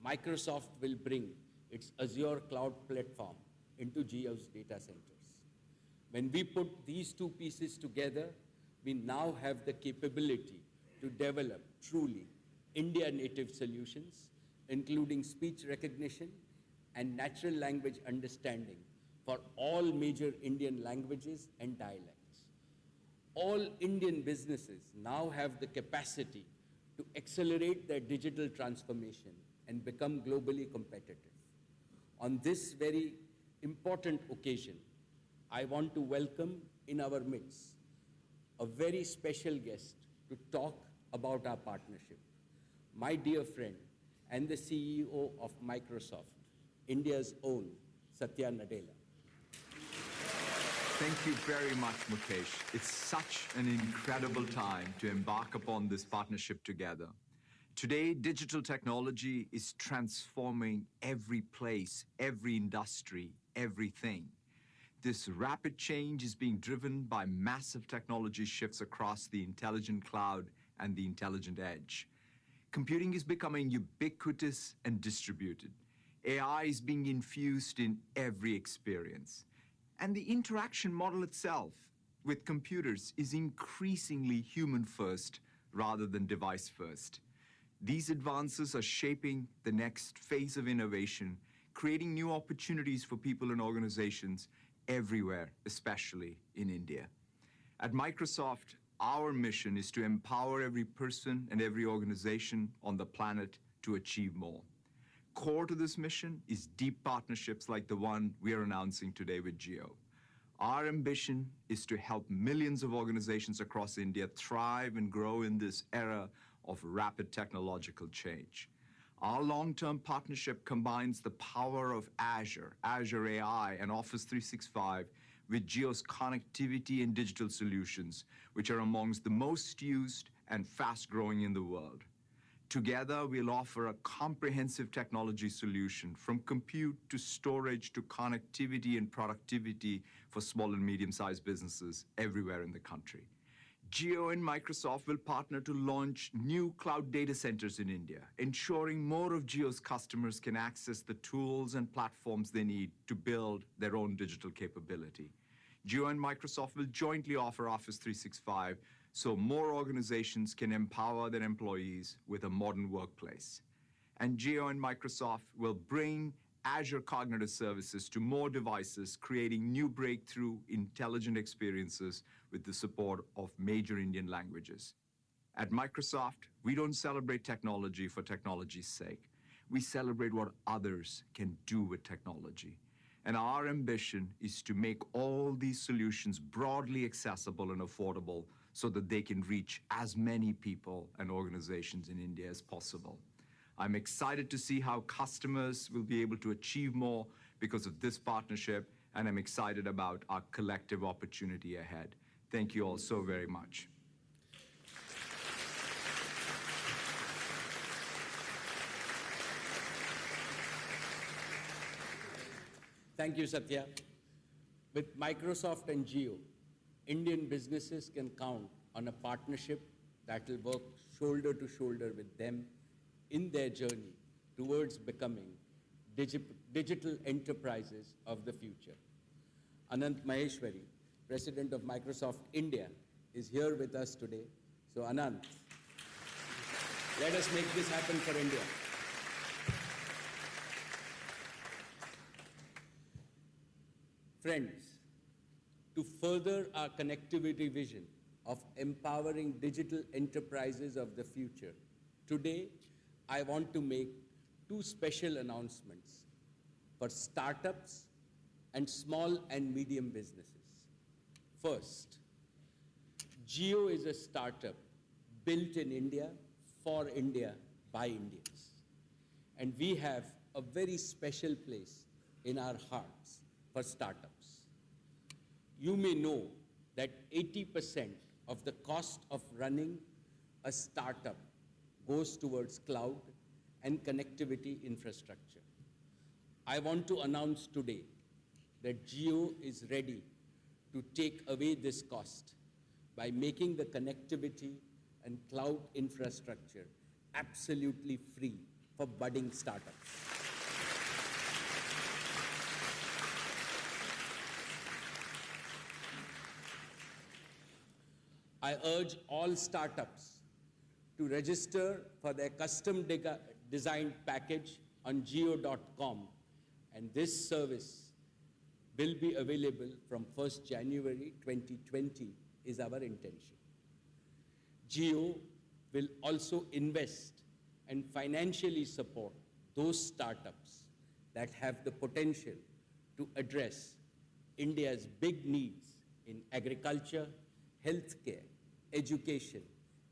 Microsoft will bring its Azure cloud platform into Geo's data centers. When we put these two pieces together, we now have the capability to develop truly India-native solutions, including speech recognition and natural language understanding for all major Indian languages and dialects. All Indian businesses now have the capacity to accelerate their digital transformation and become globally competitive. On this very important occasion, I want to welcome in our midst a very special guest to talk about our partnership, my dear friend and the CEO of Microsoft, India's own Satya Nadella. Thank you very much, Mukesh. It's such an incredible time to embark upon this partnership together. Today, digital technology is transforming every place, every industry, everything. This rapid change is being driven by massive technology shifts across the intelligent cloud and the intelligent edge. Computing is becoming ubiquitous and distributed. AI is being infused in every experience. And the interaction model itself with computers is increasingly human-first rather than device first. These advances are shaping the next phase of innovation, creating new opportunities for people and organizations everywhere, especially in India. At Microsoft, our mission is to empower every person and every organization on the planet to achieve more. Core to this mission is deep partnerships like the one we are announcing today with Geo. Our ambition is to help millions of organizations across India thrive and grow in this era of rapid technological change. Our long-term partnership combines the power of Azure, Azure AI, and Office 365 with Geo's connectivity and digital solutions, which are amongst the most used and fast-growing in the world. Together, we'll offer a comprehensive technology solution from compute to storage to connectivity and productivity for small and medium-sized businesses everywhere in the country. Geo and Microsoft will partner to launch new cloud data centers in India, ensuring more of Geo's customers can access the tools and platforms they need to build their own digital capability. Geo and Microsoft will jointly offer Office 365 so more organizations can empower their employees with a modern workplace. And Geo and Microsoft will bring Azure Cognitive Services to more devices, creating new breakthrough intelligent experiences with the support of major Indian languages. At Microsoft, we don't celebrate technology for technology's sake. We celebrate what others can do with technology. And our ambition is to make all these solutions broadly accessible and affordable so that they can reach as many people and organizations in India as possible. I'm excited to see how customers will be able to achieve more because of this partnership, and I'm excited about our collective opportunity ahead. Thank you all so very much. Thank you, Satya. With Microsoft and Geo, Indian businesses can count on a partnership that will work shoulder to shoulder with them in their journey towards becoming digital enterprises of the future. Anant Maheshwari, President of Microsoft India, is here with us today. So Anant, let us make this happen for India. Friends, to further our connectivity vision of empowering digital enterprises of the future, today I want to make two special announcements for startups and small and medium businesses. First, Geo is a startup built in India, for India, by Indians. And we have a very special place in our hearts for startups. You may know that 80% of the cost of running a startup goes towards cloud and connectivity infrastructure. I want to announce today that Geo is ready to take away this cost by making the connectivity and cloud infrastructure absolutely free for budding startups. I urge all startups to register for their custom designed package on geo.com, and this service will be available from 1st January 2020 is our intention. Geo will also invest and financially support those startups that have the potential to address India's big needs in agriculture, healthcare, education,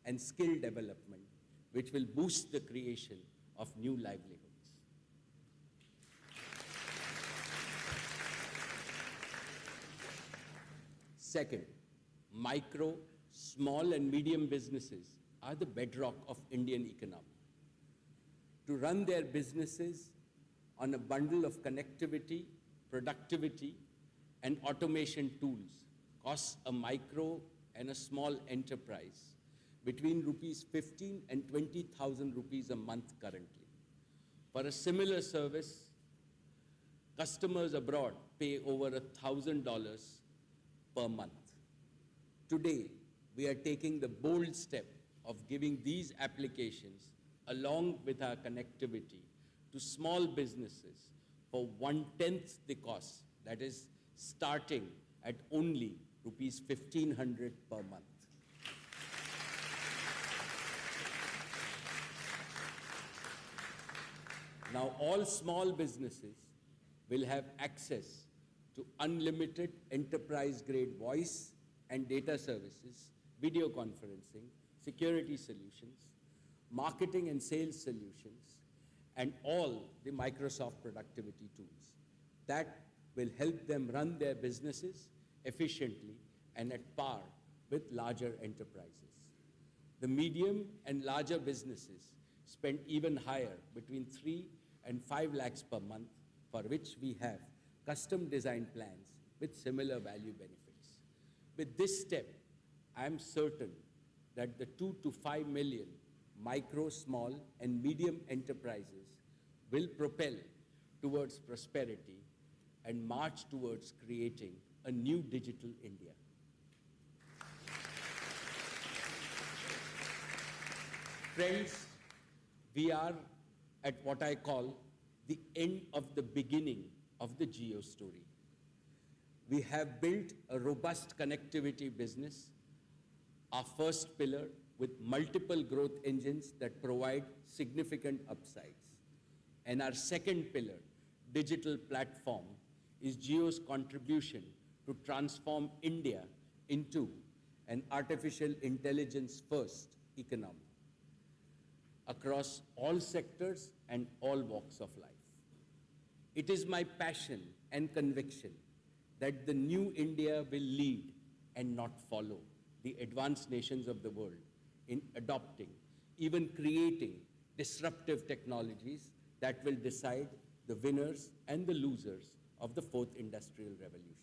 and skill development, which will boost the creation of new livelihoods. Second, micro, small, and medium businesses are the bedrock of Indian economy. To run their businesses on a bundle of connectivity, productivity, and automation tools costs a micro and a small enterprise between rupees 15 and 20,000 rupees a month currently. For a similar service, customers abroad pay over $1,000 per month. Today, we are taking the bold step of giving these applications along with our connectivity to small businesses for 1/10 the cost, that is starting at only rupees 1,500 per month. Now all small businesses will have access to unlimited enterprise-grade voice and data services, video conferencing, security solutions, marketing and sales solutions, and all the Microsoft productivity tools. That will help them run their businesses efficiently and at par with larger enterprises. The medium and larger businesses spend even higher, between 3 and 5 lakhs per month, for which we have custom design plans with similar value benefits. With this step, I am certain that the 2 to 5 million micro, small, and medium enterprises will propel towards prosperity and march towards creating a new digital India. Friends, we are at what I call the end of the beginning of the Geo story. We have built a robust connectivity business, our first pillar, with multiple growth engines that provide significant upsides. And our second pillar, digital platform, is Geo's contribution to transform India into an artificial intelligence-first economy across all sectors and all walks of life. It is my passion and conviction that the new India will lead and not follow the advanced nations of the world in adopting, even creating disruptive technologies that will decide the winners and the losers of the fourth industrial revolution.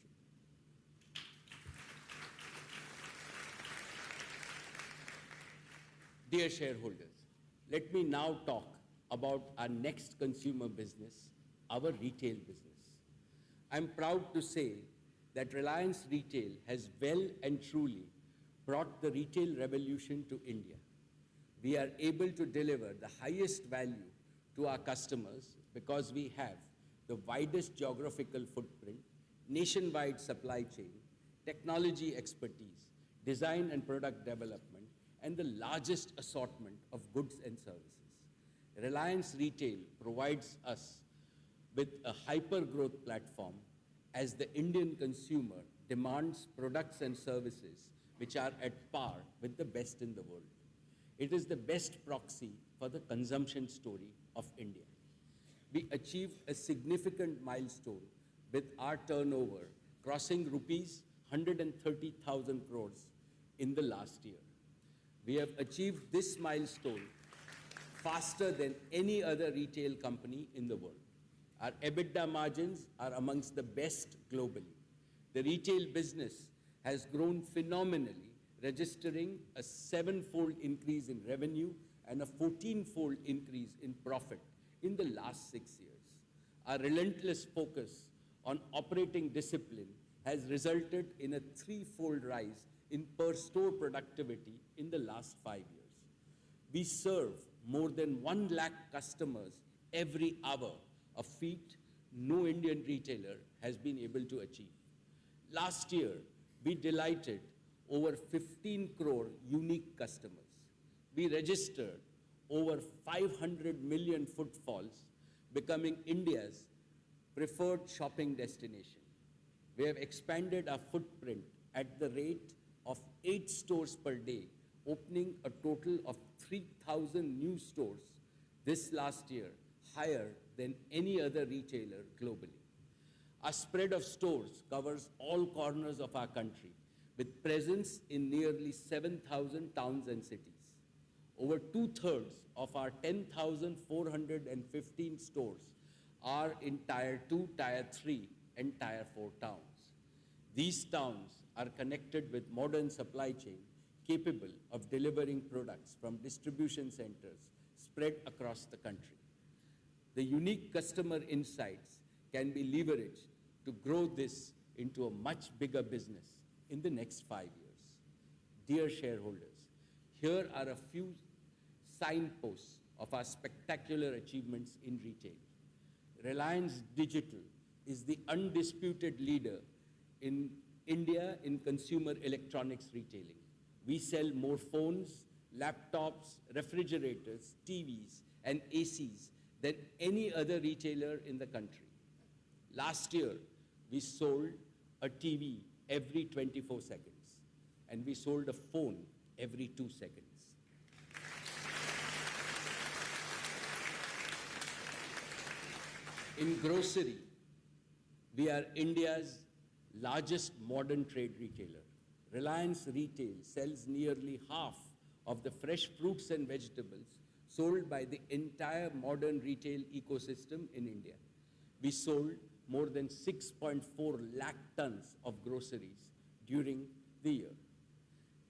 Dear shareholders, let me now talk about our next consumer business, our retail business. I'm proud to say that Reliance Retail has well and truly brought the retail revolution to India. We are able to deliver the highest value to our customers because we have the widest geographical footprint, nationwide supply chain, technology expertise, design and product development, and the largest assortment of goods and services. Reliance Retail provides us with a hyper-growth platform as the Indian consumer demands products and services which are at par with the best in the world. It is the best proxy for the consumption story of India. We achieved a significant milestone with our turnover crossing rupees 130,000 crores in the last year. We have achieved this milestone faster than any other retail company in the world. Our EBITDA margins are amongst the best globally. The retail business has grown phenomenally, registering a 7-fold increase in revenue and a 14-fold increase in profit in the last 6 years. Our relentless focus on operating discipline has resulted in a 3-fold rise in per-store productivity in the last 5 years. We serve more than 1 lakh customers every hour, a feat no Indian retailer has been able to achieve. Last year, we delighted over 15 crore unique customers. We registered over 500 million footfalls, becoming India's preferred shopping destination. We have expanded our footprint at the rate of 8 stores per day, opening a total of 3,000 new stores this last year, higher than any other retailer globally. Our spread of stores covers all corners of our country, with presence in nearly 7,000 towns and cities. Over 2/3 of our 10,415 stores are in Tier 2, Tier 3, and Tier 4 towns. These towns are connected with modern supply chain capable of delivering products from distribution centers spread across the country. The unique customer insights can be leveraged to grow this into a much bigger business in the next 5 years. Dear shareholders, Here are a few signposts of our spectacular achievements in retail. Reliance Digital is the undisputed leader in India in consumer electronics retailing. We sell more phones, laptops, refrigerators, TVs, and ACs than any other retailer in the country. Last year, we sold a TV every 24 seconds, and we sold a phone every 2 seconds. In grocery, we are India's largest modern trade retailer. Reliance Retail sells nearly half of the fresh fruits and vegetables sold by the entire modern retail ecosystem in India. We sold more than 6.4 lakh tons of groceries during the year.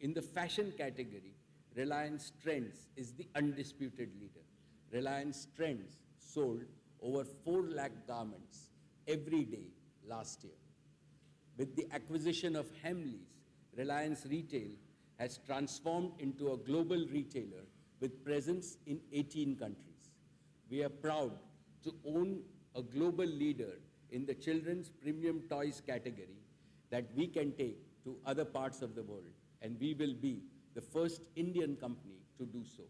In the fashion category, Reliance Trends is the undisputed leader. Reliance Trends sold over 4 lakh garments every day last year. With the acquisition of Hamleys, Reliance Retail has transformed into a global retailer with presence in 18 countries. We are proud to own a global leader in the children's premium toys category that we can take to other parts of the world, and we will be the first Indian company to do so.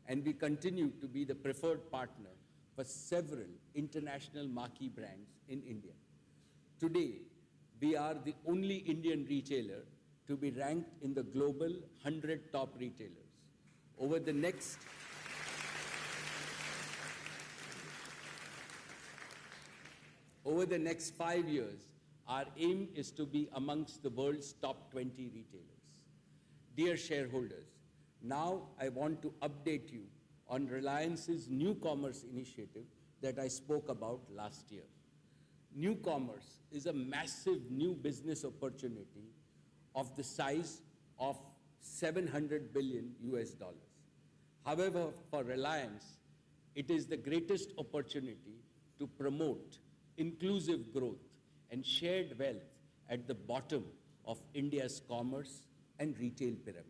And we continue to be the preferred partner for several international marquee brands in India. Today, we are the only Indian retailer to be ranked in the global 100 top retailers. Over the next Over the next 5 years, our aim is to be amongst the world's top 20 retailers. Dear shareholders, now I want to update you on Reliance's New Commerce initiative that I spoke about last year. New commerce is a massive new business opportunity of the size of $700 billion US. However, for Reliance, it is the greatest opportunity to promote inclusive growth and shared wealth at the bottom of India's commerce and retail pyramid.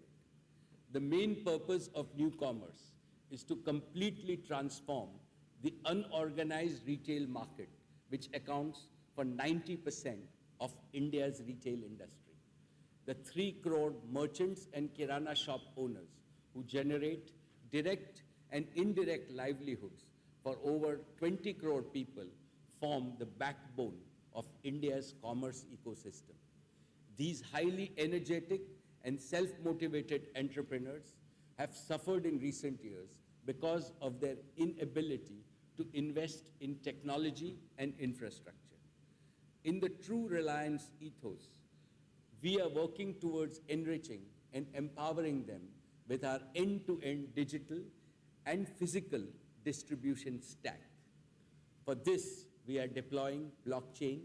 The main purpose of new commerce is to completely transform the unorganized retail market, which accounts for 90% of India's retail industry. The 3 crore merchants and kirana shop owners who generate direct and indirect livelihoods for over 20 crore people form the backbone of India's commerce ecosystem. These highly energetic and self-motivated entrepreneurs have suffered in recent years because of their inability to invest in technology and infrastructure. In the true Reliance ethos, we are working towards enriching and empowering them with our end-to-end digital and physical distribution stack. For this, we are deploying blockchain,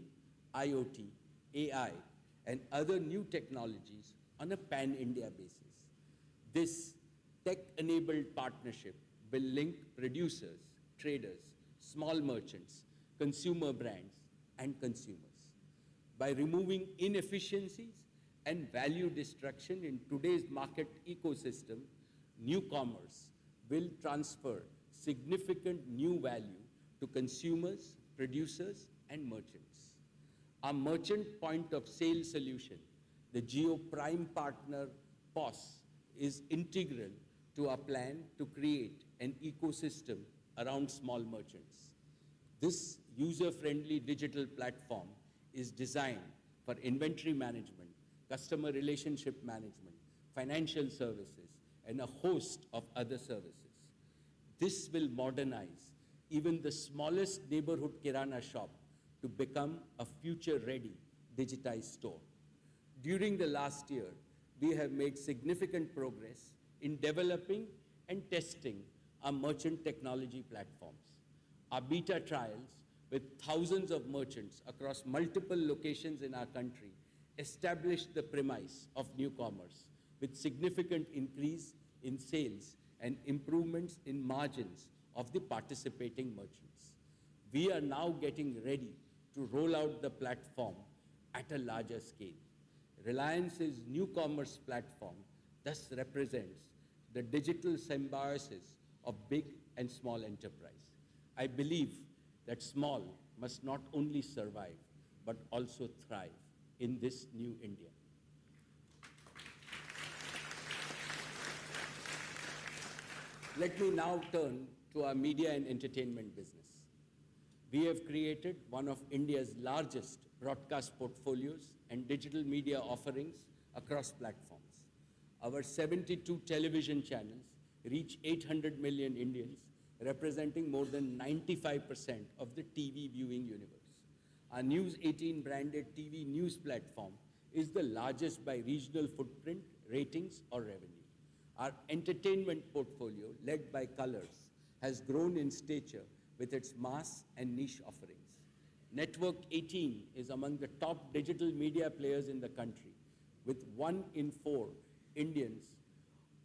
IoT, AI, and other new technologies on a pan-India basis. This tech-enabled partnership will link producers, traders, small merchants, consumer brands, and consumers. By removing inefficiencies and value destruction in today's market ecosystem, new commerce will transfer significant new value to consumers, producers, and merchants. Our merchant point of sale solution, the Geo Prime Partner POS, is integral to our plan to create an ecosystem around small merchants. This user-friendly digital platform is designed for inventory management, customer relationship management, financial services, and a host of other services. This will modernize even the smallest neighborhood kirana shop to become a future-ready digitized store. During the last year, we have made significant progress in developing and testing our merchant technology platforms. Our beta trials with thousands of merchants across multiple locations in our country established the premise of new commerce with significant increase in sales and improvements in margins of the participating merchants. We are now getting ready to roll out the platform at a larger scale. Reliance's new commerce platform thus represents the digital symbiosis of big and small enterprise. I believe that small must not only survive, but also thrive in this new India. Let me now turn to our media and entertainment business. We have created one of India's largest broadcast portfolios and digital media offerings across platforms. Our 72 television channels reach 800 million Indians, representing more than 95% of the TV viewing universe. Our News 18 branded TV news platform is the largest by regional footprint, ratings, or revenue. Our entertainment portfolio, led by Colors, has grown in stature with its mass and niche offerings. Network 18 is among the top digital media players in the country, with 1 in 4 Indians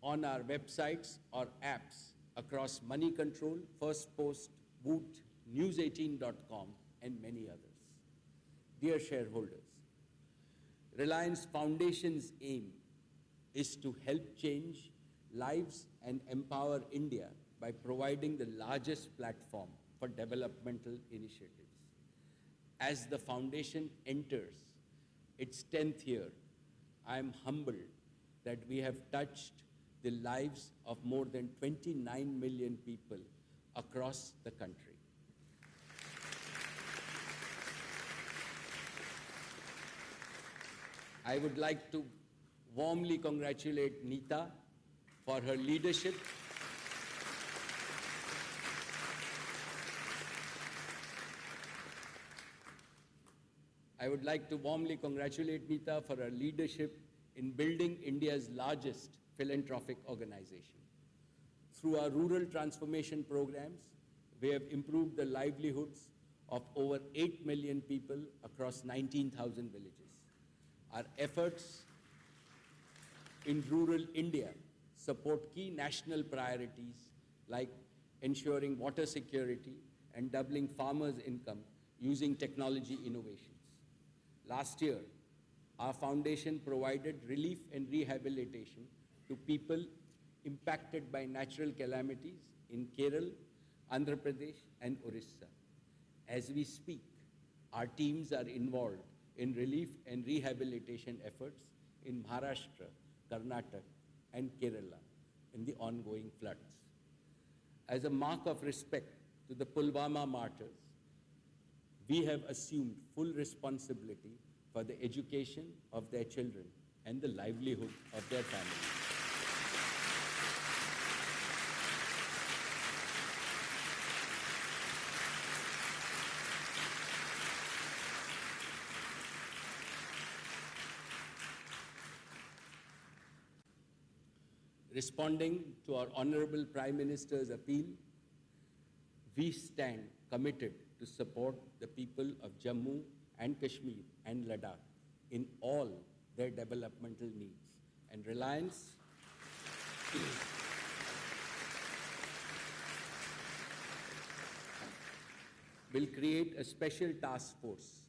on our websites or apps across Money Control, First Post, Woot, News18.com, and many others. Dear shareholders, Reliance Foundation's aim is to help change lives and empower India by providing the largest platform for developmental initiatives. As the foundation enters its 10th year, I am humbled that we have touched the lives of more than 29 million people across the country. I would like to warmly congratulate Nita for her leadership in building India's largest philanthropic organization. Through our rural transformation programs, we have improved the livelihoods of over 8 million people across 19,000 villages. Our efforts in rural India support key national priorities like ensuring water security and doubling farmers' income using technology innovations. Last year, our foundation provided relief and rehabilitation to people impacted by natural calamities in Kerala, Andhra Pradesh, and Orissa. As we speak, our teams are involved in relief and rehabilitation efforts in Maharashtra, Karnataka, and Kerala in the ongoing floods. As a mark of respect to the Pulwama martyrs, we have assumed full responsibility for the education of their children and the livelihood of their families. Responding to our Honorable Prime Minister's appeal, we stand committed to support the people of Jammu and Kashmir and Ladakh in all their developmental needs. And Reliance will create a special task force,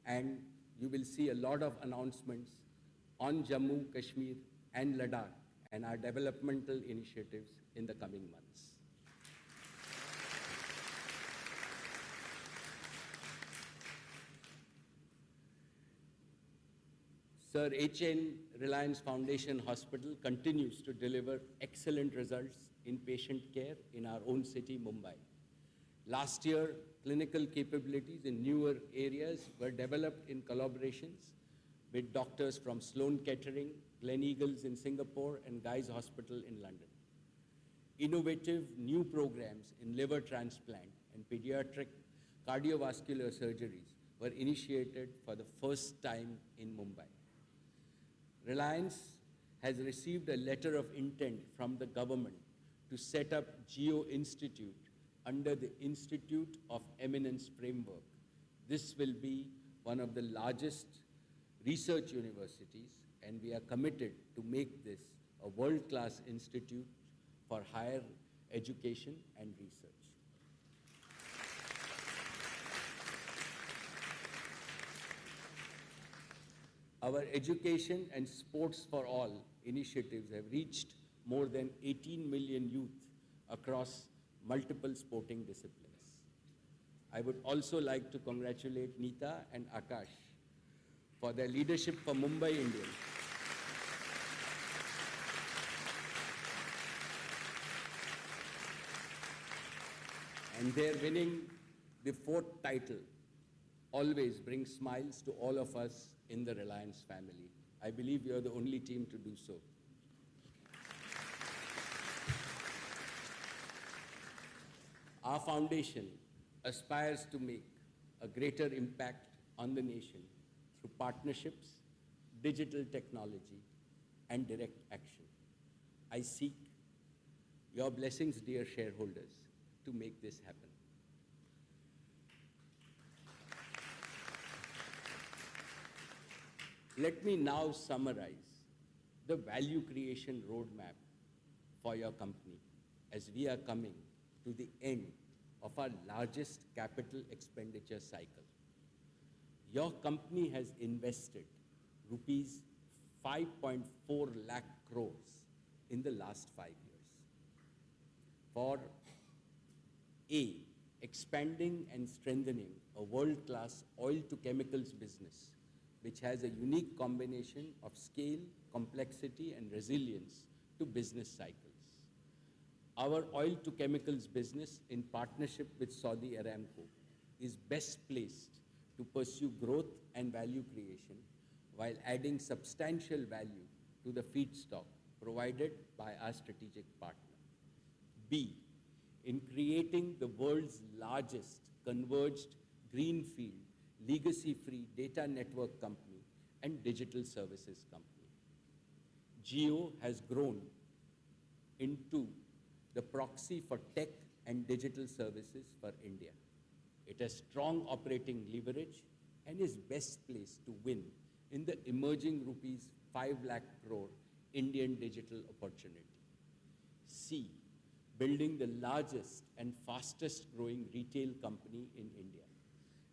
and you will see a lot of announcements on Jammu, Kashmir, and Ladakh and our developmental initiatives in the coming months. Sir H.N. Reliance Foundation Hospital continues to deliver excellent results in patient care in our own city, Mumbai. Last year, clinical capabilities in newer areas were developed in collaborations with doctors from Sloan Kettering, Gleneagles in Singapore, and Guy's Hospital in London. Innovative new programs in liver transplant and pediatric cardiovascular surgeries were initiated for the first time in Mumbai. Reliance has received a letter of intent from the government to set up Geo Institute under the Institute of Eminence framework. This will be one of the largest research universities, and we are committed to make this a world-class institute for higher education and research. Our education and sports for all initiatives have reached more than 18 million youth across multiple sporting disciplines. I would also like to congratulate Nita and Akash for their leadership for Mumbai Indians. And their winning the 4th title always brings smiles to all of us in the Reliance family. I believe you are the only team to do so. Our foundation aspires to make a greater impact on the nation through partnerships, digital technology, and direct action. I seek your blessings, dear shareholders, to make this happen. Let me now summarize the value creation roadmap for your company as we are coming to the end of our largest capital expenditure cycle. Your company has invested rupees 5.4 lakh crores in the last 5 years for A, expanding and strengthening a world-class oil-to-chemicals business which has a unique combination of scale, complexity, and resilience to business cycles. Our oil-to-chemicals business, in partnership with Saudi Aramco, is best placed to pursue growth and value creation while adding substantial value to the feedstock provided by our strategic partner. B, in creating the world's largest converged greenfield, legacy-free data network company and digital services company. Geo has grown into the proxy for tech and digital services for India. It has strong operating leverage and is best placed to win in the emerging rupees 5 lakh crore Indian digital opportunity. C, building the largest and fastest growing retail company in India.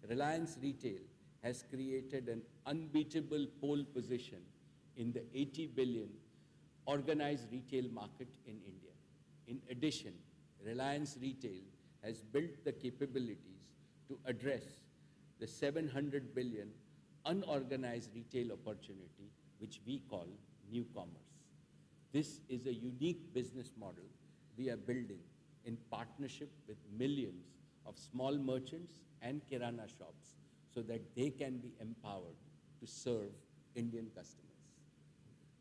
Reliance Retail has created an unbeatable pole position in the 80 billion organized retail market in India. In addition, Reliance Retail has built the capabilities to address the 700 billion unorganized retail opportunity, which we call new commerce. This is a unique business model we are building in partnership with millions of small merchants and kirana shops so that they can be empowered to serve Indian customers.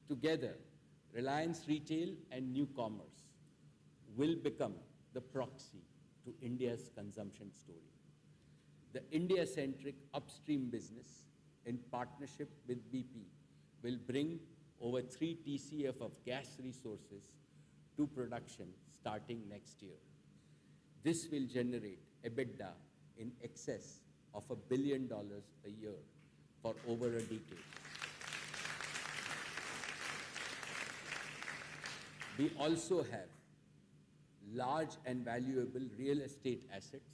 Together, Reliance Retail and New Commerce will become the proxy to India's consumption story. The India-centric upstream business, in partnership with BP, will bring over 3 TCF of gas resources to production starting next year. This will generate EBITDA in excess of $1 billion a year for over a decade. We also have large and valuable real estate assets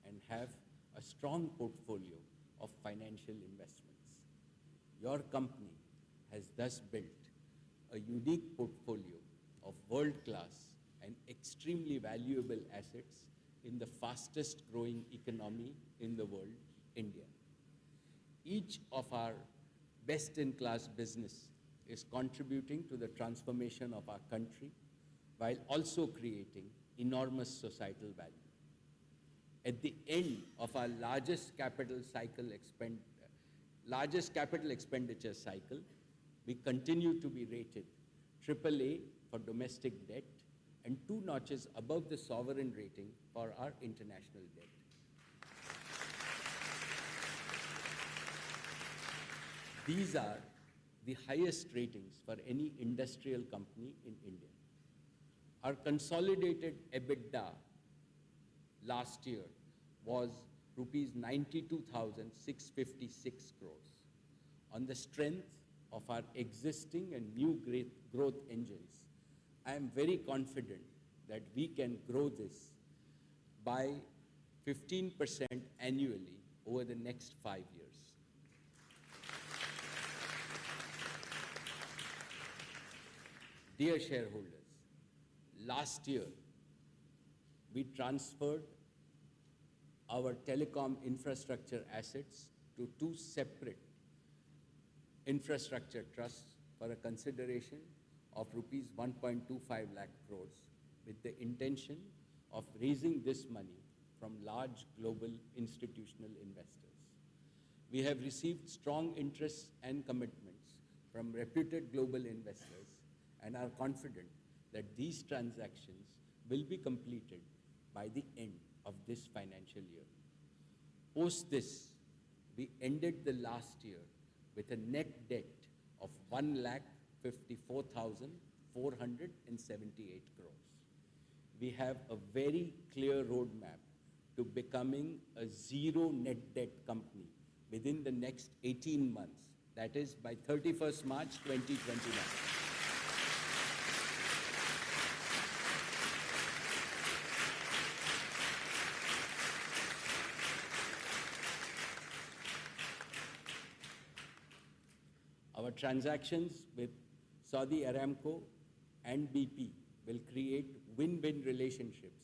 and have a strong portfolio of financial investments. Your company has thus built a unique portfolio of world-class and extremely valuable assets in the fastest growing economy in the world, India. Each of our best-in-class business is contributing to the transformation of our country while also creating enormous societal value. At the end of our largest capital expenditure cycle, we continue to be rated AAA for domestic debt and 2 notches above the sovereign rating for our international debt. These are the highest ratings for any industrial company in India. Our consolidated EBITDA last year was rupees 92,656 crores. On the strength of our existing and new growth engines, I am very confident that we can grow this by 15% annually over the next 5 years. Dear shareholders, last year, we transferred our telecom infrastructure assets to two separate infrastructure trusts for a consideration of rupees 1.25 lakh crores with the intention of raising this money from large global institutional investors. We have received strong interests and commitments from reputed global investors and are confident that these transactions will be completed by the end of this financial year. Post this, we ended the last year with a net debt of 1,54,478 crores. We have a very clear roadmap to becoming a zero net debt company within the next 18 months, that is by 31st March 2021. Our transactions with Saudi Aramco and BP will create win-win relationships,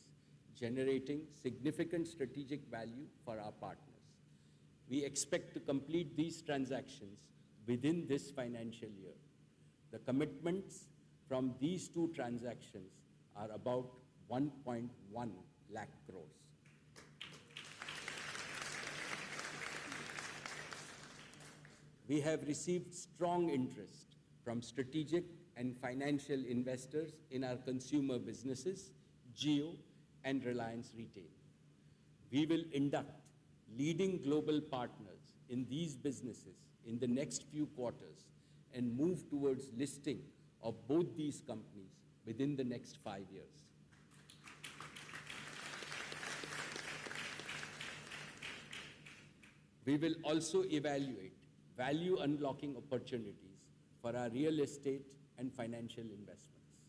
generating significant strategic value for our partners. We expect to complete these transactions within this financial year. The commitments from these two transactions are about 1.1 lakh crores. We have received strong interest from strategic and financial investors in our consumer businesses, Geo and Reliance Retail. We will induct leading global partners in these businesses in the next few quarters and move towards listing of both these companies within the next 5 years. We will also evaluate value unlocking opportunities for our real estate and financial investments.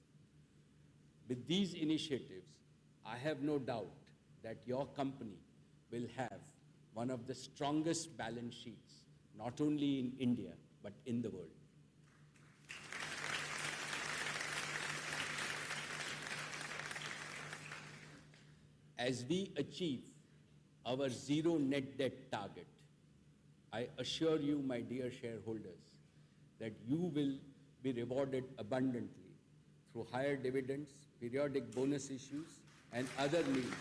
With these initiatives, I have no doubt that your company will have one of the strongest balance sheets, not only in India, but in the world. As we achieve our zero net debt target, I assure you, my dear shareholders, that you will be rewarded abundantly through higher dividends, periodic bonus issues, and other means.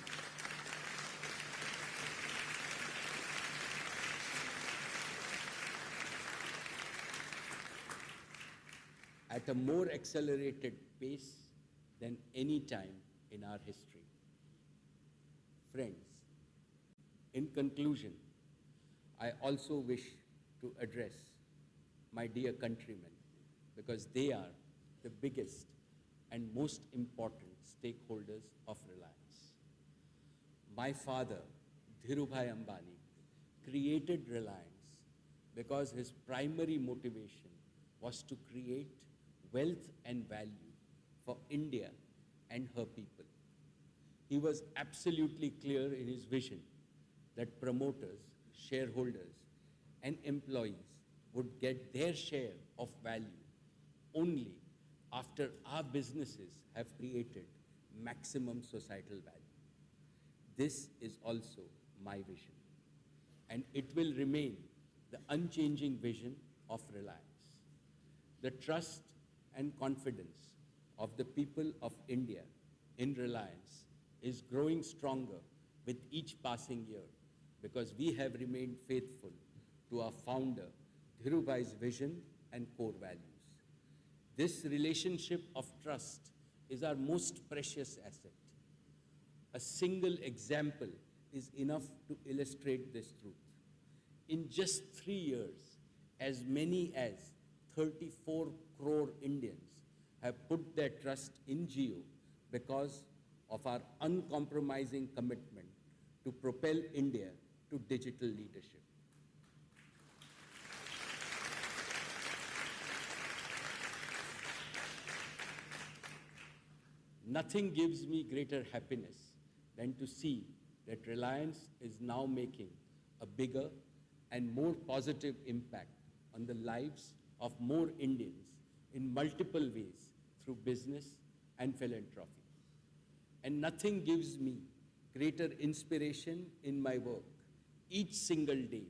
At a more accelerated pace than any time in our history. Friends, in conclusion, I also wish to address my dear countrymen because they are the biggest and most important stakeholders of Reliance. My father, Dhirubhai Ambani, created Reliance because his primary motivation was to create wealth and value for India and her people. He was absolutely clear in his vision that promoters, shareholders, and employees would get their share of value only after our businesses have created maximum societal value. This is also my vision, and it will remain the unchanging vision of Reliance. The trust and confidence of the people of India in Reliance is growing stronger with each passing year because we have remained faithful to our founder, Dhirubhai's vision and core values. This relationship of trust is our most precious asset. A single example is enough to illustrate this truth. In just 3 years, as many as 34 crore Indians have put their trust in Geo because of our uncompromising commitment to propel India to digital leadership. Nothing gives me greater happiness than to see that Reliance is now making a bigger and more positive impact on the lives of more Indians in multiple ways through business and philanthropy. And nothing gives me greater inspiration in my work each single day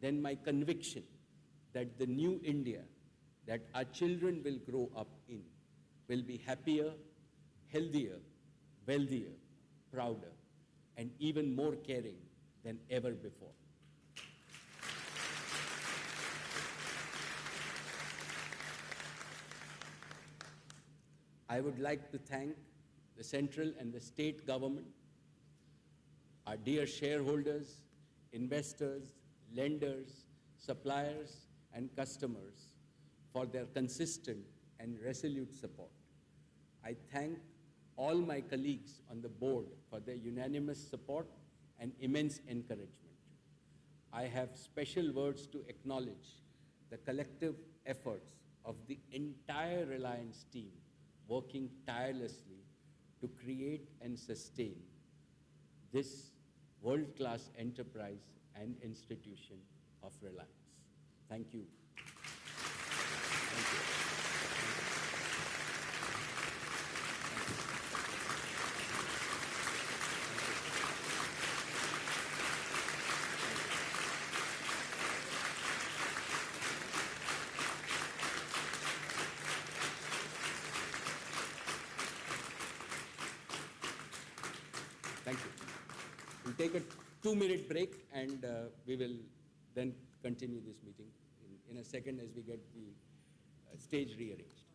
than my conviction that the new India that our children will grow up in will be happier, healthier, wealthier, prouder, and even more caring than ever before. I would like to thank the central and the state government, our dear shareholders, investors, lenders, suppliers, and customers for their consistent and resolute support. I thank all my colleagues on the board for their unanimous support and immense encouragement. I have special words to acknowledge the collective efforts of the entire Reliance team working tirelessly to create and sustain this world-class enterprise and institution of Reliance. Thank you. Thank you. Thank you. We'll take a 2-minute break and we will then continue this meeting in a second as we get the stage rearranged.